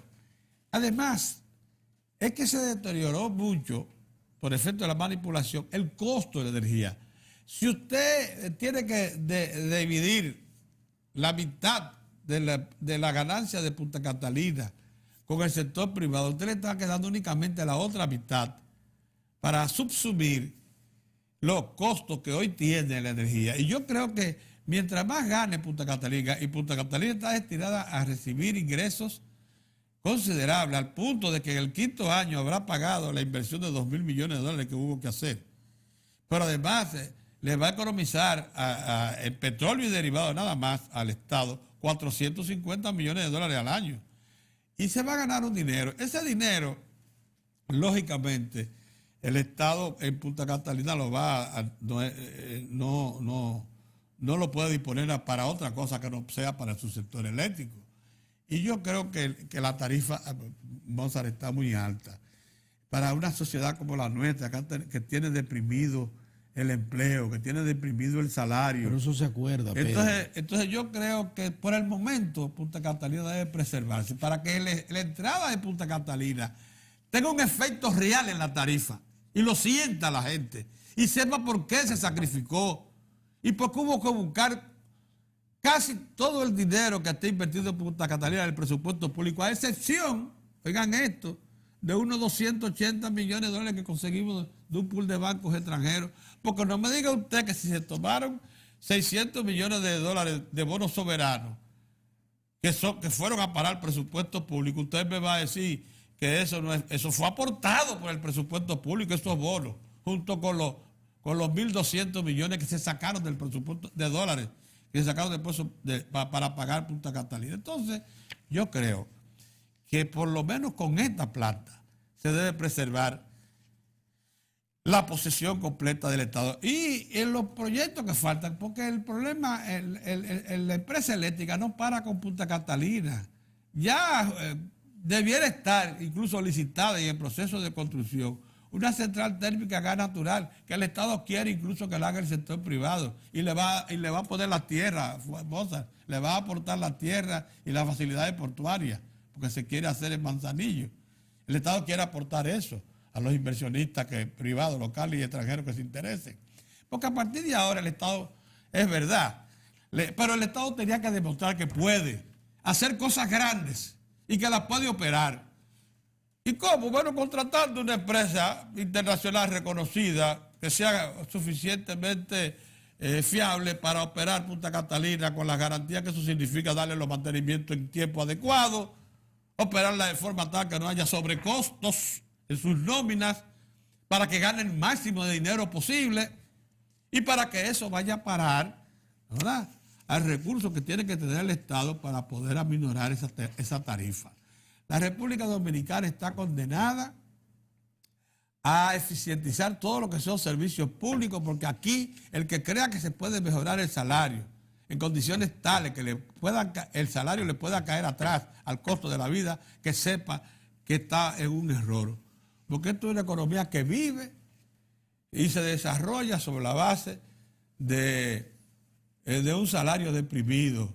además es que se deterioró mucho por efecto de la manipulación el costo de la energía. Si usted tiene que dividir la mitad de la ganancia de Punta Catalina con el sector privado, usted le está quedando únicamente la otra mitad para subsumir los costos que hoy tiene la energía. Y yo creo que mientras más gane Punta Catalina, y Punta Catalina está destinada a recibir ingresos considerables, al punto de que en el quinto año habrá pagado la inversión de $2.000 millones que hubo que hacer. Pero además le va a economizar en petróleo y derivados nada más al Estado $450 millones al año. Y se va a ganar un dinero. Ese dinero, lógicamente, el Estado en Punta Catalina no lo puede disponer para otra cosa que no sea para su sector eléctrico. Y yo creo que la tarifa, Mozart, está muy alta. Para una sociedad como la nuestra, que tiene deprimido el empleo, que tiene deprimido el salario. Pero eso se acuerda, Pedro. Entonces yo creo que por el momento Punta Catalina debe preservarse para que la entrada de Punta Catalina tenga un efecto real en la tarifa y lo sienta la gente y sepa por qué se sacrificó y por qué hubo que buscar casi todo el dinero que está invertido en Punta Catalina en el presupuesto público, a excepción, oigan esto, de unos $280 millones que conseguimos de un pool de bancos extranjeros. Porque no me diga usted que si se tomaron $600 millones de bonos soberanos que fueron a parar el presupuesto público, usted me va a decir que eso fue aportado por el presupuesto público, esos bonos, junto con los 1.200 millones que se sacaron del presupuesto de dólares, que se sacaron para pagar Punta Catalina. Entonces, yo creo que por lo menos con esta planta se debe preservar la posesión completa del Estado. Y en los proyectos que faltan, porque el problema, la empresa eléctrica no para con Punta Catalina. Ya debiera estar incluso licitada y en proceso de construcción una central térmica a gas natural, que el Estado quiere incluso que la haga el sector privado, y le va a poner la tierra, le va a aportar la tierra y las facilidades portuarias, porque se quiere hacer en Manzanillo. El Estado quiere aportar eso a los inversionistas privados, locales y extranjeros que se interesen. Porque a partir de ahora el Estado, es verdad, pero el Estado tenía que demostrar que puede hacer cosas grandes y que las puede operar. ¿Y cómo? Bueno, contratando una empresa internacional reconocida que sea suficientemente fiable para operar Punta Catalina con las garantías que eso significa, darle los mantenimientos en tiempo adecuado, operarla de forma tal que no haya sobrecostos en sus nóminas, para que ganen el máximo de dinero posible y para que eso vaya a parar, ¿verdad?, al recurso que tiene que tener el Estado para poder aminorar esa tarifa. La República Dominicana está condenada a eficientizar todo lo que son servicios públicos, porque aquí el que crea que se puede mejorar el salario en condiciones tales que el salario le pueda caer atrás al costo de la vida, que sepa que está en un error. Porque esto es una economía que vive y se desarrolla sobre la base de un salario deprimido.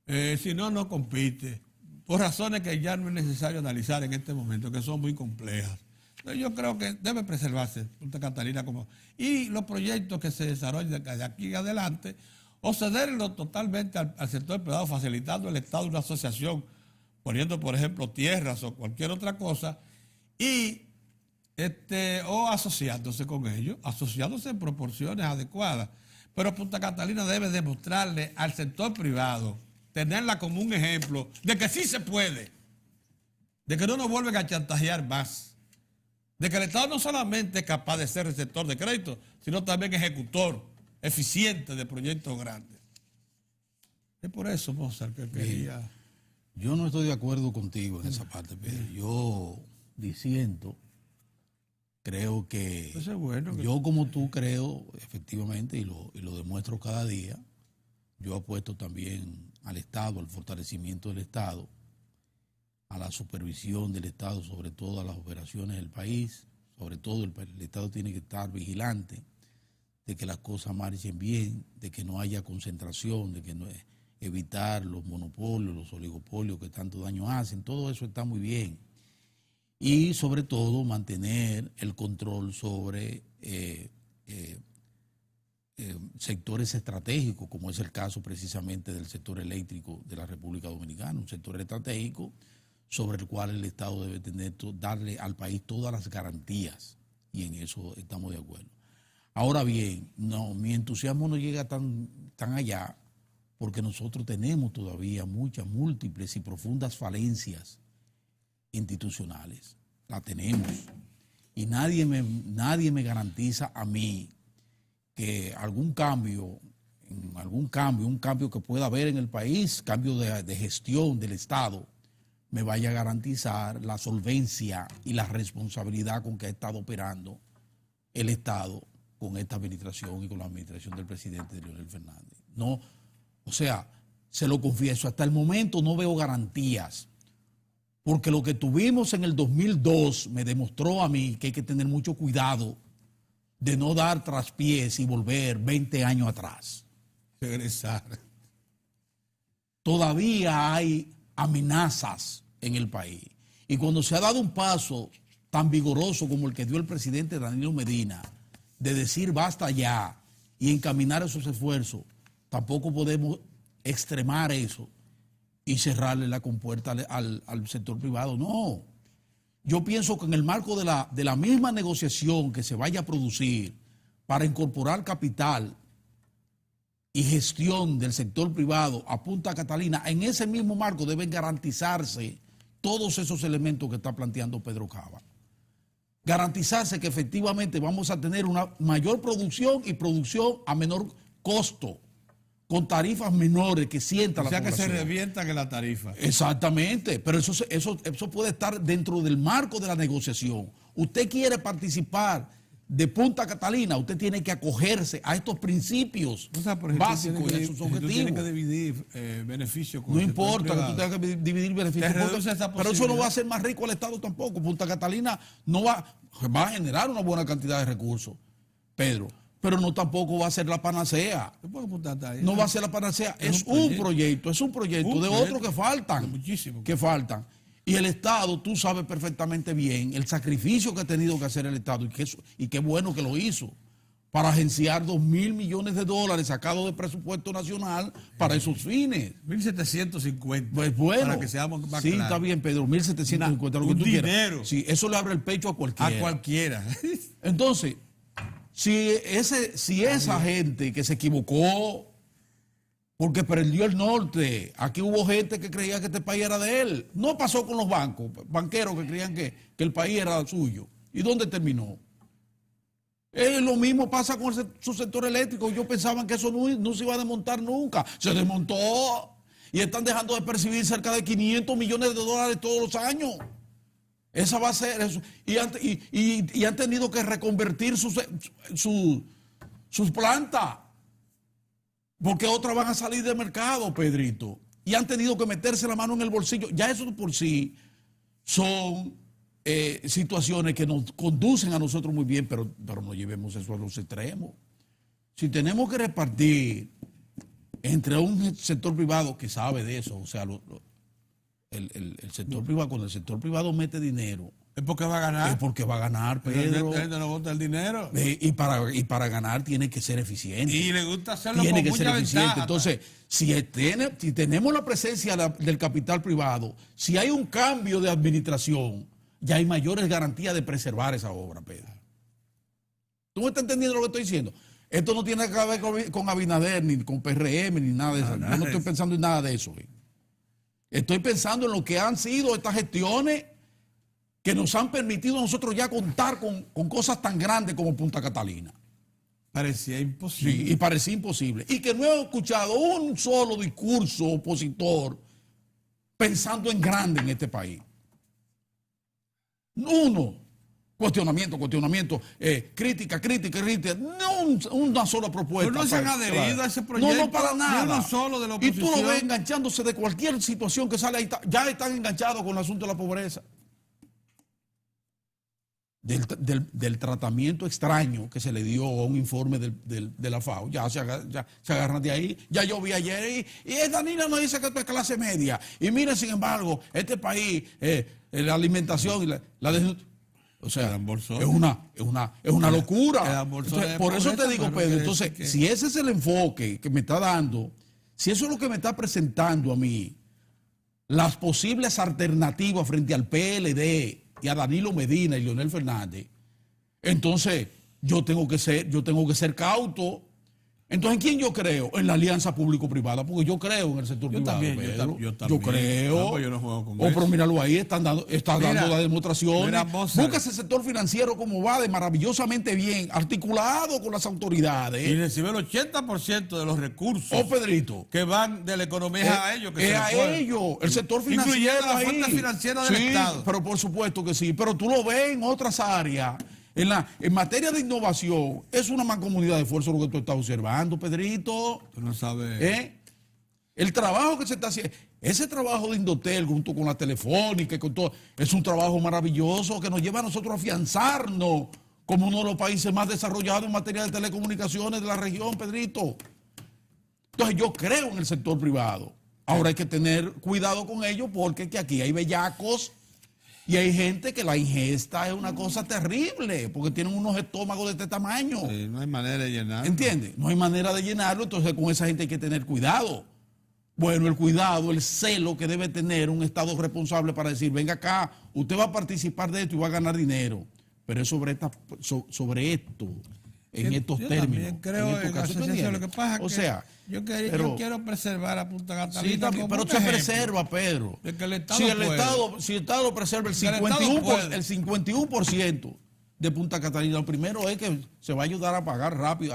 Si no, no compite. Por razones que ya no es necesario analizar en este momento, que son muy complejas. Entonces yo creo que debe preservarse Punta Catalina y los proyectos que se desarrollen de aquí en adelante, o cederlo totalmente al sector privado, facilitando el Estado una asociación, poniendo, por ejemplo, tierras o cualquier otra cosa, y o asociándose con ellos, asociándose en proporciones adecuadas. Pero Punta Catalina debe demostrarle al sector privado, tenerla como un ejemplo de que sí se puede, de que no nos vuelven a chantajear más, de que el Estado no solamente es capaz de ser receptor de crédito, sino también ejecutor eficiente de proyectos grandes. Es por eso, Mozart, que quería... Yo no estoy de acuerdo contigo en esa parte, Pedro. Yo disiento. Creo que Eso es bueno, yo como tú creo, efectivamente, y lo demuestro cada día, yo apuesto también al Estado, al fortalecimiento del Estado, a la supervisión del Estado sobre todas las operaciones del país. Sobre todo el Estado tiene que estar vigilante de que las cosas marchen bien, de que no haya concentración, de que no evitar los monopolios, los oligopolios que tanto daño hacen. Todo eso está muy bien. Y sobre todo mantener el control sobre sectores estratégicos, como es el caso precisamente del sector eléctrico de la República Dominicana, un sector estratégico sobre el cual el Estado debe darle al país todas las garantías, y en eso estamos de acuerdo. Ahora bien, no, mi entusiasmo no llega tan allá, porque nosotros tenemos todavía muchas, múltiples y profundas falencias institucionales. La tenemos. Y nadie me garantiza a mí que un cambio que pueda haber en el país, cambio de gestión del Estado, me vaya a garantizar la solvencia y la responsabilidad con que ha estado operando el Estado con esta administración y con la administración del presidente Leonel Fernández. No, o sea, se lo confieso, hasta el momento no veo garantías, porque lo que tuvimos en el 2002 me demostró a mí que hay que tener mucho cuidado de no dar traspiés y volver 20 años atrás. Regresar. Todavía hay amenazas en el país. Y cuando se ha dado un paso tan vigoroso como el que dio el presidente Danilo Medina, de decir basta ya y encaminar esos esfuerzos, tampoco podemos extremar eso y cerrarle la compuerta al sector privado. No. Yo pienso que en el marco de la misma negociación que se vaya a producir para incorporar capital y gestión del sector privado a Punta Catalina, en ese mismo marco deben garantizarse todos esos elementos que está planteando Pedro Cava. Garantizarse que efectivamente vamos a tener una mayor producción y producción a menor costo, con tarifas menores que sienta la población. O sea, que se revientan en la tarifa. Exactamente, pero eso puede estar dentro del marco de la negociación. Usted quiere participar de Punta Catalina, usted tiene que acogerse a estos principios, o sea, por ejemplo, básicos y a sus objetivos. Tiene que dividir beneficios con no importa que tú tengas que dividir beneficios, pero eso no va a hacer más rico al Estado tampoco. Punta Catalina no va a generar una buena cantidad de recursos, Pedro, pero no tampoco va a ser la panacea. No va a ser la panacea. Es un proyecto de otros que faltan. Y el Estado, tú sabes perfectamente bien el sacrificio que ha tenido que hacer el Estado y qué bueno que lo hizo para agenciar $2.000 millones sacados del presupuesto nacional para esos fines. 1.750. Pues bueno, para que seamos más sí, claros. Está bien, Pedro, 1.750. Lo que tú dinero. Quieras. Sí, eso le abre el pecho a cualquiera. A cualquiera. Entonces, si esa gente que se equivocó porque perdió el norte, aquí hubo gente que creía que este país era de él. No pasó con los banqueros que creían que el país era suyo. ¿Y dónde terminó? Lo mismo pasa con su sector eléctrico. Yo pensaba que eso no se iba a desmontar nunca. Se desmontó y están dejando de percibir cerca de $500 millones todos los años. Esa va a ser eso. Y han tenido que reconvertir sus plantas. Porque otras van a salir del mercado, Pedrito. Y han tenido que meterse la mano en el bolsillo. Ya eso por sí son situaciones que nos conducen a nosotros muy bien, pero no llevemos eso a los extremos. Si tenemos que repartir entre un sector privado que sabe de eso, o sea, el sector privado, cuando el sector privado mete dinero Es porque va a ganar. Es porque va a ganar, Pedro. La gente no vota el dinero. Y para ganar tiene que ser eficiente. Y le gusta hacerlo Tiene con que mucha ser eficiente. ventaja. Entonces, si tenemos la presencia del capital privado, si hay un cambio de administración, ya hay mayores garantías de preservar esa obra, Pedro. ¿Tú me estás entendiendo lo que estoy diciendo? Esto no tiene que ver con Abinader, ni con PRM, ni nada de eso. Yo no estoy pensando en nada de eso. Estoy pensando en lo que han sido estas gestiones que nos han permitido a nosotros ya contar con cosas tan grandes como Punta Catalina. Parecía imposible. Sí, y parecía imposible. Y que no he escuchado un solo discurso opositor pensando en grande en este país. Uno. Cuestionamiento, crítica. No una sola propuesta. Pero no se han adherido a ese proyecto. No, para nada. Ni uno solo de la Y oposición. tú lo ves enganchándose de cualquier situación que sale ahí. Ya están enganchados con el asunto de la pobreza. Del tratamiento extraño que se le dio a un informe de la FAO. Ya se agarran de ahí. Ya yo vi ayer. Y Danilo nos dice que esto es clase media. Y miren, sin embargo, este país, la alimentación y la desnutrición. O sea, es una locura. Entonces, por eso te digo, Pedro, entonces, si ese es el enfoque que me está dando, si eso es lo que me está presentando a mí, las posibles alternativas frente al PLD y a Danilo Medina y Leonel Fernández, entonces yo tengo que ser cauto. Entonces, ¿en quién yo creo? En la alianza público-privada, porque yo creo en el sector privado. Yo creo. Pues yo no juego con eso. eso. Pero míralo ahí, están dando la demostración. Busca ese sector financiero como va de maravillosamente bien, articulado con las autoridades. Y recibe el 80% de los recursos. Pedrito. Que van de la economía a ellos. Es a ellos, el sector financiero. Incluyendo la fuente financiera del Estado. Pero por supuesto que sí. Pero tú lo ves en otras áreas. En materia de innovación, es una mancomunidad de esfuerzo lo que tú estás observando, Pedrito. Tú no sabes. El trabajo que se está haciendo, ese trabajo de Indotel junto con la Telefónica y con todo, es un trabajo maravilloso que nos lleva a nosotros a afianzarnos como uno de los países más desarrollados en materia de telecomunicaciones de la región, Pedrito. Entonces yo creo en el sector privado. Ahora hay que tener cuidado con ello porque que aquí hay bellacos. Y hay gente que la ingesta es una cosa terrible, porque tienen unos estómagos de este tamaño. Sí, no hay manera de llenarlo. ¿Entiendes? No hay manera de llenarlo, entonces con esa gente hay que tener cuidado. Bueno, el cuidado, el celo que debe tener un Estado responsable para decir, venga acá, usted va a participar de esto y va a ganar dinero. Pero es sobre esto, en estos términos. Yo creo en la asociación. Lo que pasa es que yo quiero preservar a Punta Catalina. Sí, pero se preserva, Pedro. Si el Estado preserva el 51% de Punta Catalina, lo primero es que se va a ayudar a pagar rápido,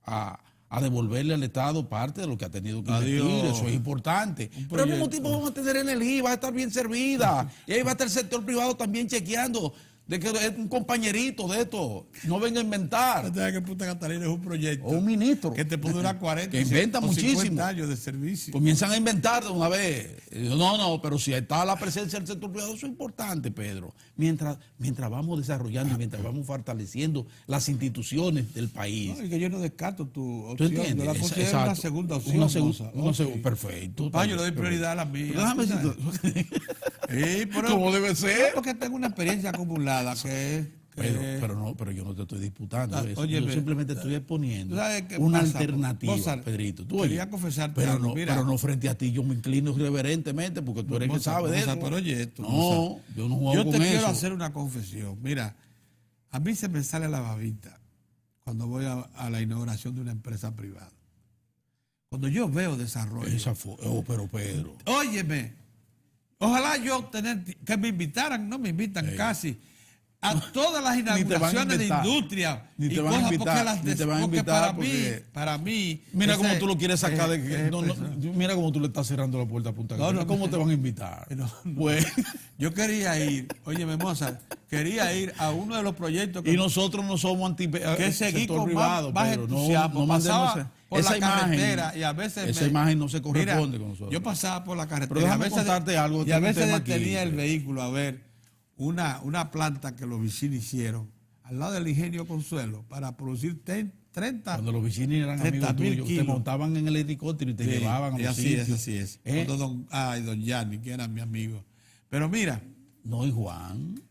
a devolverle al Estado parte de lo que ha tenido que invertir. Eso es importante. Pero al mismo tiempo vamos a tener energía, va a estar bien servida. Y ahí va a estar el sector privado también chequeando de que es un compañerito de esto. No venga a inventar. Que Punta Catalina es un proyecto. O un ministro. Que te puede durar 40 que inventa o 50 años de servicio. Comienzan a inventar de una vez. No, pero si está la presencia del sector privado, eso es importante, Pedro. Mientras vamos desarrollando y mientras vamos fortaleciendo las instituciones del país. No, y que yo no descarto tu opción. ¿Tú entiendes? Yo la considero una segunda opción. Perfecto. Yo le doy prioridad a la mía. Déjame decirte. ¿Cómo debe ser? Porque tengo una experiencia acumulada pero yo no te estoy disputando eso. Oye, yo simplemente estoy exponiendo una alternativa, Pedrito. Quería confesarte pero algo. Pero no frente a ti, yo me inclino irreverentemente porque tú eres el que sabe de eso. Pero oye esto. No, yo no juego yo con te quiero eso. hacer una confesión. Mira, a mí se me sale la babita cuando voy a la inauguración de una empresa privada. Cuando yo veo desarrollo. Pero Pedro. Óyeme, ojalá yo que me invitaran, no me invitan casi, a todas las inauguraciones de industria. Ni te van a invitar. Porque para mí. Mira cómo tú lo quieres sacar mira cómo tú le estás cerrando la puerta a Punta Catalina. ¿Cómo te van a invitar? Pues, yo quería ir, óyeme, Mozart, quería ir a uno de los proyectos y nosotros no somos que seguí con privado, más entusiasmo. Pasaba por esa la carretera y a veces esa imagen no se corresponde con nosotros. Yo pasaba por la carretera. Pero déjame contarte algo. Y a veces detenía el vehículo a ver una planta que los vecinos hicieron al lado del Ingenio Consuelo para producir 30. Cuando los vecinos eran amigos tuyos, te montaban en el helicóptero y te llevaban a los sitios. Así es. Don Yanni, que era mi amigo. Pero mira. No, y Juan.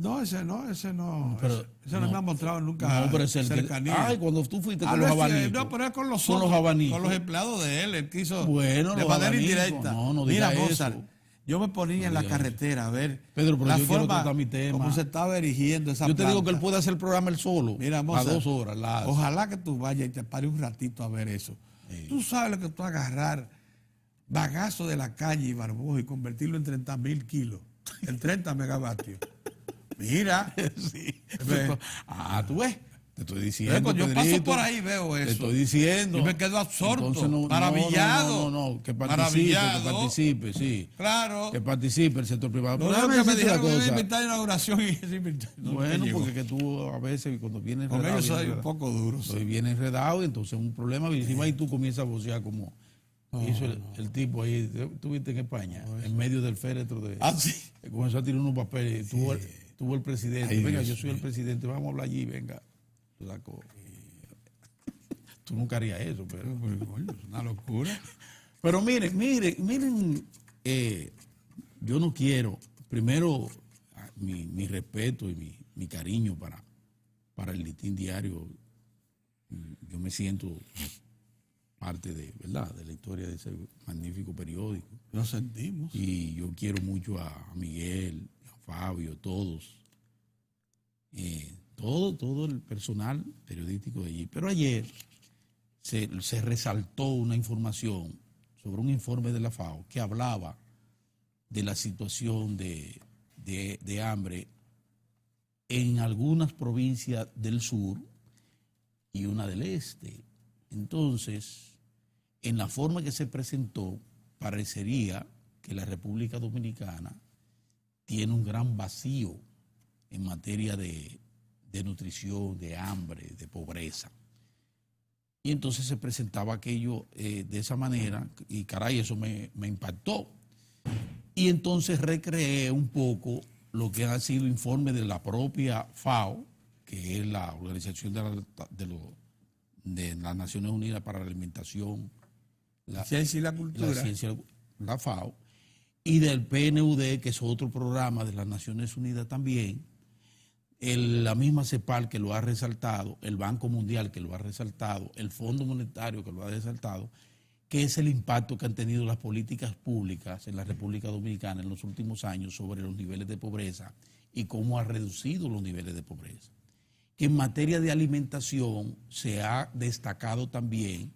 No, ese no. Pero, ese no me ha mostrado nunca pero es el cercanía. ay, cuando tú fuiste con no los es cierto, abanicos. no, pero es con los Con los otros, abanicos. con los empleados de él quiso Bueno, de los manera abanicos. indirecta. No diga Mira, eso. Mozart, yo me ponía en la carretera a ver Pedro, pero la yo quiero forma tratar mi tema. como se estaba erigiendo esa Yo te digo planta. que él puede hacer el programa él solo. Mira, a Mozart, 2 horas. ojalá que tú vayas y te pares un ratito a ver eso. Sí. Tú sabes lo que tú agarrar bagazo de la calle y barbojo y convertirlo en 30,000 kilos, en 30 megavatios. Mira. Sí. Ve. Tú ves. Te estoy diciendo. Yo Pedrito, paso por ahí y veo eso. Te estoy diciendo. Y me quedo absorto, Entonces, maravillado. No, que Maravillado. participe, sí. Claro. Que participe el sector privado. No, Pero que déjame me decirte dijeron una que me iba a cosa. invitar a la inauguración y no Bueno, llegó. porque que tú a veces cuando vienes Con enredado, ellos soy vienes un poco duro. Soy bien enredado y entonces un problema. Y encima ahí tú comienzas a vocear como hizo el tipo ahí. Tú viste en España, en medio del féretro de. Sí. Comenzó a tirar unos papeles. Tuvo el presidente. Ay, venga, Dios yo soy el mío. presidente, vamos a hablar allí, venga. Tú nunca harías eso, pero. Coño, es una locura. Pero miren, yo no quiero, primero, mi respeto y mi cariño para el Listín Diario. Yo me siento parte de, ¿verdad?, de la historia de ese magnífico periódico. Lo sentimos. Y yo quiero mucho a Miguel, a Fabio, todos. Todo el personal periodístico de allí. Pero ayer se resaltó una información sobre un informe de la FAO que hablaba de la situación de hambre en algunas provincias del sur y una del este. Entonces, en la forma que se presentó, parecería que la República Dominicana tiene un gran vacío en materia de nutrición, de hambre, de pobreza. Y entonces se presentaba aquello de esa manera, y caray, eso me impactó. Y entonces recreé un poco lo que ha sido informe de la propia FAO, que es la Organización de las Naciones Unidas para la Alimentación, La ciencia y la cultura. La FAO, y del PNUD, que es otro programa de las Naciones Unidas también, la misma CEPAL que lo ha resaltado, el Banco Mundial que lo ha resaltado, el Fondo Monetario que lo ha resaltado, que es el impacto que han tenido las políticas públicas en la República Dominicana en los últimos años sobre los niveles de pobreza y cómo ha reducido los niveles de pobreza. Que en materia de alimentación se ha destacado también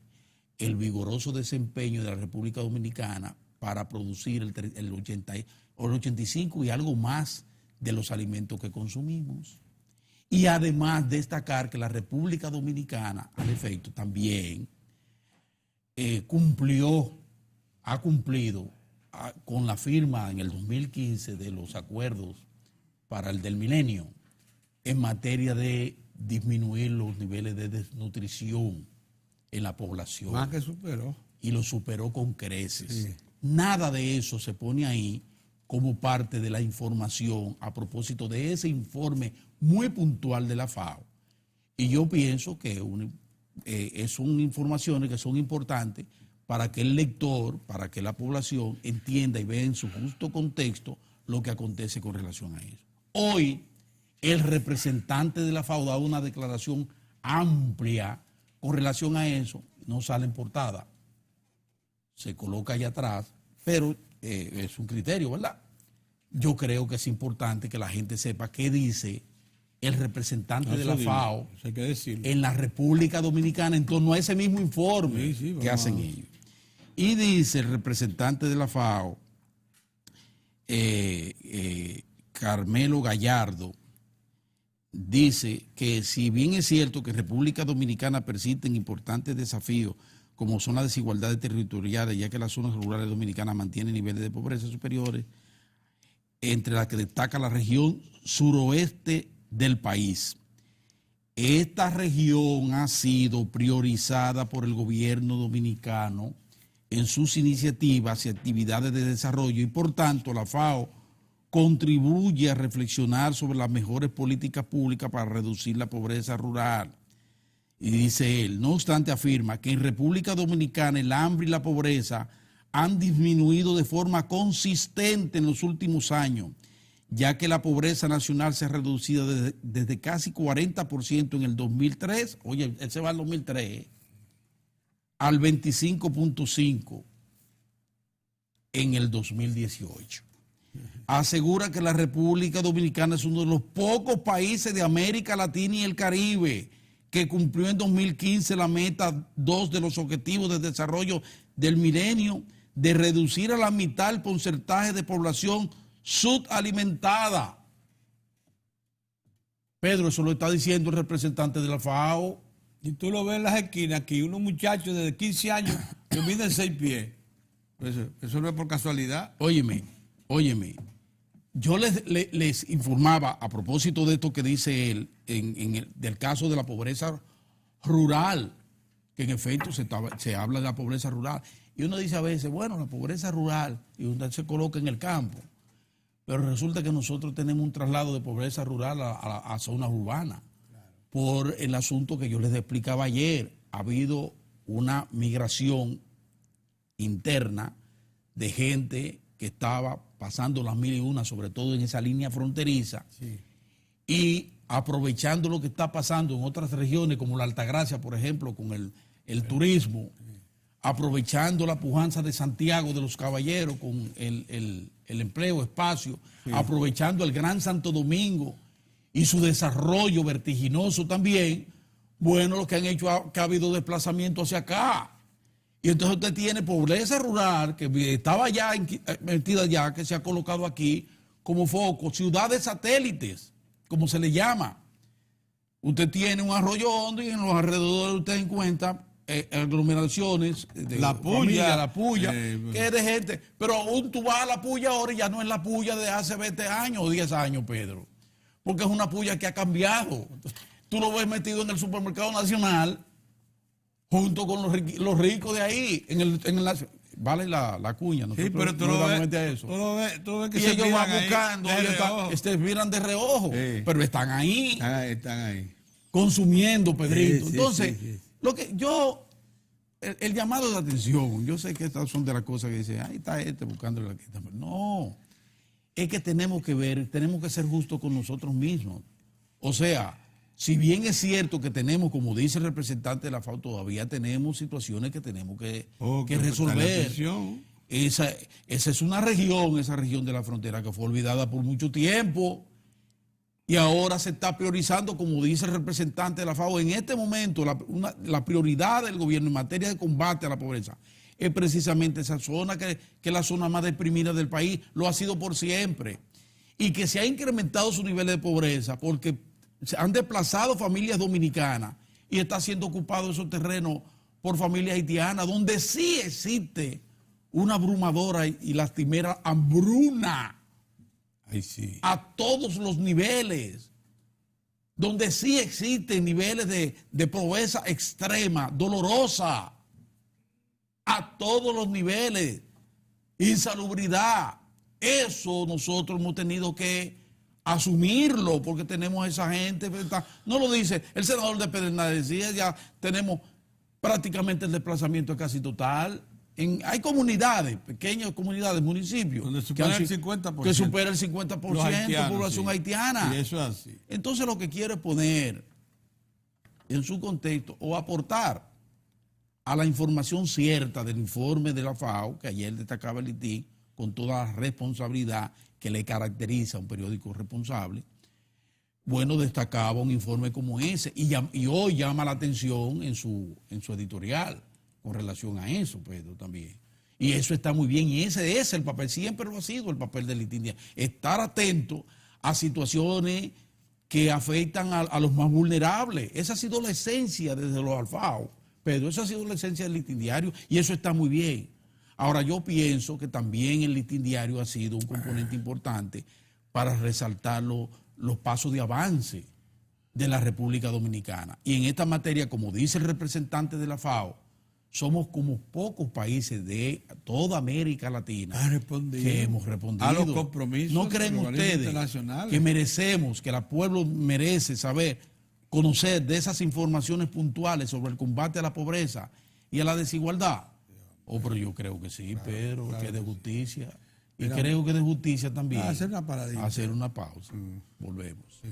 el vigoroso desempeño de la República Dominicana para producir el 85 y algo más de los alimentos que consumimos. Y además destacar que la República Dominicana, al efecto, también ha cumplido con la firma en el 2015 de los acuerdos para el del milenio en materia de disminuir los niveles de desnutrición en la población. Más que superó. Y lo superó con creces. Sí. Nada de eso se pone ahí como parte de la información a propósito de ese informe muy puntual de la FAO. Y yo pienso que son informaciones que son importantes para que el lector, para que la población entienda y vea en su justo contexto lo que acontece con relación a eso. Hoy, el representante de la FAO da una declaración amplia con relación a eso, no sale en portada, se coloca allá atrás, pero es un criterio, ¿verdad? Yo creo que es importante que la gente sepa qué dice el representante de la FAO en la República Dominicana en torno a ese mismo informe que hacen ellos. Y dice el representante de la FAO, Carmelo Gallardo, dice que si bien es cierto que en República Dominicana persisten importantes desafíos como son las desigualdades territoriales, ya que las zonas rurales dominicanas mantienen niveles de pobreza superiores, entre las que destaca la región suroeste del país. Esta región ha sido priorizada por el gobierno dominicano en sus iniciativas y actividades de desarrollo y por tanto la FAO contribuye a reflexionar sobre las mejores políticas públicas para reducir la pobreza rural. Y dice él, no obstante afirma que en República Dominicana el hambre y la pobreza han disminuido de forma consistente en los últimos años ya que la pobreza nacional se ha reducido desde casi 40% en el 2003, oye, él se va al 2003, al 25.5% en el 2018. Asegura que la República Dominicana es uno de los pocos países de América Latina y el Caribe que cumplió en 2015 la meta 2 de los Objetivos de Desarrollo del Milenio de reducir a la mitad el porcentaje de población subalimentada. Pedro, eso lo está diciendo el representante de la FAO. Y tú lo ves en las esquinas aquí, unos muchachos de 15 años que miden 6 pies. Eso no es por casualidad. Óyeme, yo les informaba a propósito de esto que dice él, del caso de la pobreza rural, que en efecto se habla de la pobreza rural. Y uno dice a veces, bueno, la pobreza rural, y uno se coloca en el campo, pero resulta que nosotros tenemos un traslado de pobreza rural a zonas urbanas. Por el asunto que yo les explicaba ayer, ha habido una migración interna de gente que estaba pasando las 1001, sobre todo en esa línea fronteriza, Sí. y aprovechando lo que está pasando en otras regiones, como la Altagracia, por ejemplo, con el turismo, aprovechando la pujanza de Santiago de los Caballeros con el empleo, espacio, aprovechando el Gran Santo Domingo y su desarrollo vertiginoso también. Bueno, lo que han hecho es que ha habido desplazamiento hacia acá. Y entonces usted tiene pobreza rural que estaba ya metida ya, que se ha colocado aquí como foco, ciudades satélites, como se le llama. Usted tiene un arroyo hondo y en los alrededores usted encuentra aglomeraciones de La Puya, que es de gente. Pero aún tú vas a la Puya ahora y ya no es la Puya de hace 20 años o 10 años, Pedro. Porque es una Puya que ha cambiado. Tú lo ves metido en el supermercado nacional junto con los ricos de ahí, vale la cuña. Sí, pero tú lo ves que y se ellos van miran buscando, ahí, miran de reojo, sí. pero están ahí, Están ahí. consumiendo, Pedrito. Sí, sí, Entonces, sí. lo que yo, el llamado de atención, yo sé que estas son de las cosas que dicen, ahí está buscando la quita. No, es que tenemos que ser justos con nosotros mismos. O sea, si bien es cierto que tenemos, como dice el representante de la FAO, todavía tenemos situaciones que tenemos que resolver. Esa es una región, esa región de la frontera que fue olvidada por mucho tiempo y ahora se está priorizando, como dice el representante de la FAO, en este momento la prioridad del gobierno en materia de combate a la pobreza es precisamente esa zona que es la zona más deprimida del país, lo ha sido por siempre, y que se ha incrementado su nivel de pobreza porque se han desplazado familias dominicanas y está siendo ocupado esos terrenos por familias haitianas, donde sí existe una abrumadora y lastimera hambruna. Ay, sí. A todos los niveles, donde sí existen niveles de pobreza extrema, dolorosa, a todos los niveles, insalubridad. Eso nosotros hemos tenido que asumirlo, porque tenemos a esa gente. No lo dice el senador de Pedernales, decía, ya tenemos prácticamente el desplazamiento casi total. Hay comunidades, pequeñas comunidades, municipios, donde supera el 50%. que supera el 50% de población haitiana. Y eso es así. Entonces lo que quiero es poner en su contexto o aportar a la información cierta del informe de la FAO, que ayer destacaba el ITI, con toda la responsabilidad que le caracteriza a un periódico responsable. Bueno, destacaba un informe como ese y hoy llama la atención en su editorial con relación a eso, Pedro, también. Y eso está muy bien, y ese es el papel, siempre lo ha sido el papel del ITI, estar atento a situaciones que afectan a los más vulnerables. Esa ha sido la esencia desde los alfaos, Pedro, esa ha sido la esencia del Listín Diario, y eso está muy bien. Ahora, yo pienso que también el Listín Diario ha sido un componente importante para resaltar los pasos de avance de la República Dominicana. Y en esta materia, como dice el representante de la FAO, somos como pocos países de toda América Latina que hemos respondido a los compromisos. ¿No creen ustedes que merecemos, que el pueblo merece saber, conocer de esas informaciones puntuales sobre el combate a la pobreza y a la desigualdad? Pero yo creo que sí, Pedro, que es de justicia. Y creo que de justicia también. Hacer una paradita. Hacer una pausa. Volvemos. Sí.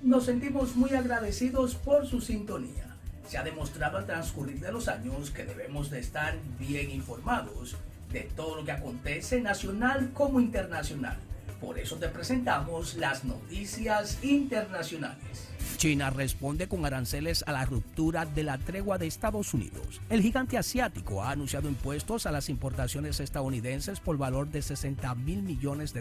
Nos sentimos muy agradecidos por su sintonía. Se ha demostrado al transcurrir de los años que debemos de estar bien informados de todo lo que acontece nacional como internacional. Por eso te presentamos las noticias internacionales. China responde con aranceles a la ruptura de la tregua de Estados Unidos. El gigante asiático ha anunciado impuestos a las importaciones estadounidenses por valor de $60.000 millones,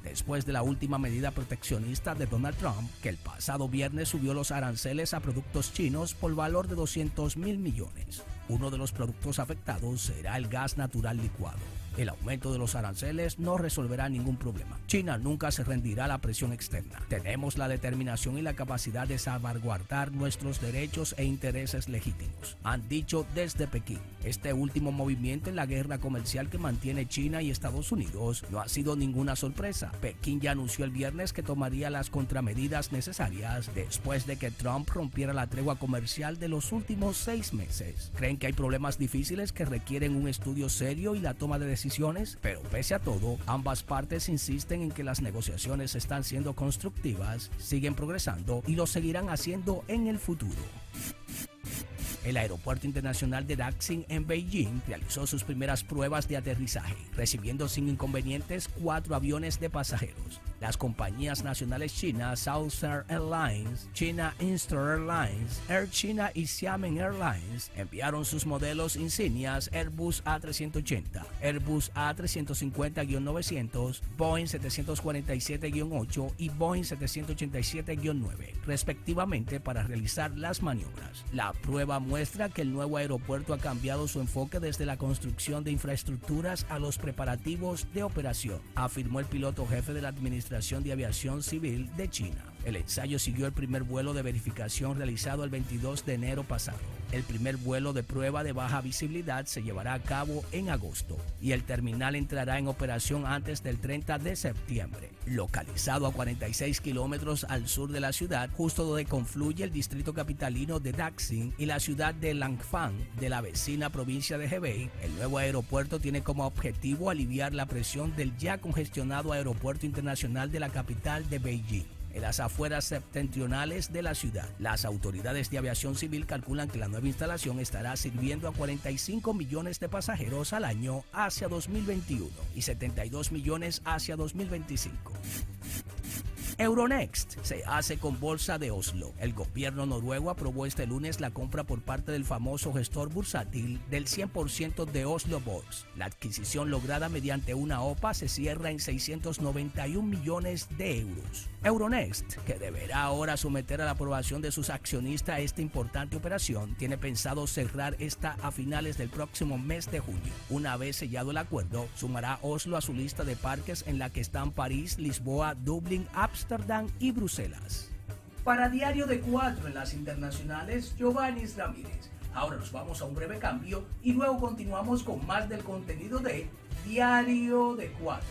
después de la última medida proteccionista de Donald Trump, que el pasado viernes subió los aranceles a productos chinos por valor de $200.000 millones. Uno de los productos afectados será el gas natural licuado. El aumento de los aranceles no resolverá ningún problema. China nunca se rendirá a la presión externa. Tenemos la determinación y la capacidad de salvaguardar nuestros derechos e intereses legítimos, han dicho desde Pekín. Este último movimiento en la guerra comercial que mantiene China y Estados Unidos no ha sido ninguna sorpresa. Pekín ya anunció el viernes que tomaría las contramedidas necesarias después de que Trump rompiera la tregua comercial de los últimos 6 meses. Creen que hay problemas difíciles que requieren un estudio serio y la toma de decisiones, pero pese a todo, ambas partes insisten en que las negociaciones están siendo constructivas, siguen progresando y lo seguirán haciendo en el futuro. El Aeropuerto Internacional de Daxing en Beijing realizó sus primeras pruebas de aterrizaje, recibiendo sin inconvenientes 4 aviones de pasajeros. Las compañías nacionales chinas Southern Airlines, China Eastern Airlines, Air China y Xiamen Airlines enviaron sus modelos insignias Airbus A380, Airbus A350-900, Boeing 747-8 y Boeing 787-9, respectivamente, para realizar las maniobras. La prueba muestra que el nuevo aeropuerto ha cambiado su enfoque desde la construcción de infraestructuras a los preparativos de operación, afirmó el piloto jefe de la Administración de Aviación Civil de China. El ensayo siguió el primer vuelo de verificación realizado el 22 de enero pasado. El primer vuelo de prueba de baja visibilidad se llevará a cabo en agosto y el terminal entrará en operación antes del 30 de septiembre. Localizado a 46 kilómetros al sur de la ciudad, justo donde confluye el distrito capitalino de Daxing y la ciudad de Langfang de la vecina provincia de Hebei, el nuevo aeropuerto tiene como objetivo aliviar la presión del ya congestionado aeropuerto internacional de la capital de Beijing, en las afueras septentrionales de la ciudad. Las autoridades de aviación civil calculan que la nueva instalación estará sirviendo a 45 millones de pasajeros al año hacia 2021 y 72 millones hacia 2025. Euronext se hace con Bolsa de Oslo. El gobierno noruego aprobó este lunes la compra por parte del famoso gestor bursátil del 100% de Oslo Børs. La adquisición, lograda mediante una OPA, se cierra en 691 millones de euros. Euronext, que deberá ahora someter a la aprobación de sus accionistas esta importante operación, tiene pensado cerrar esta a finales del próximo mes de junio. Una vez sellado el acuerdo, sumará Oslo a su lista de parques en la que están París, Lisboa, Dublín, Ámsterdam y Bruselas. Para Diario de 4 en las internacionales, Giovanni Ramírez. Ahora nos vamos a un breve cambio y luego continuamos con más del contenido de Diario de 4.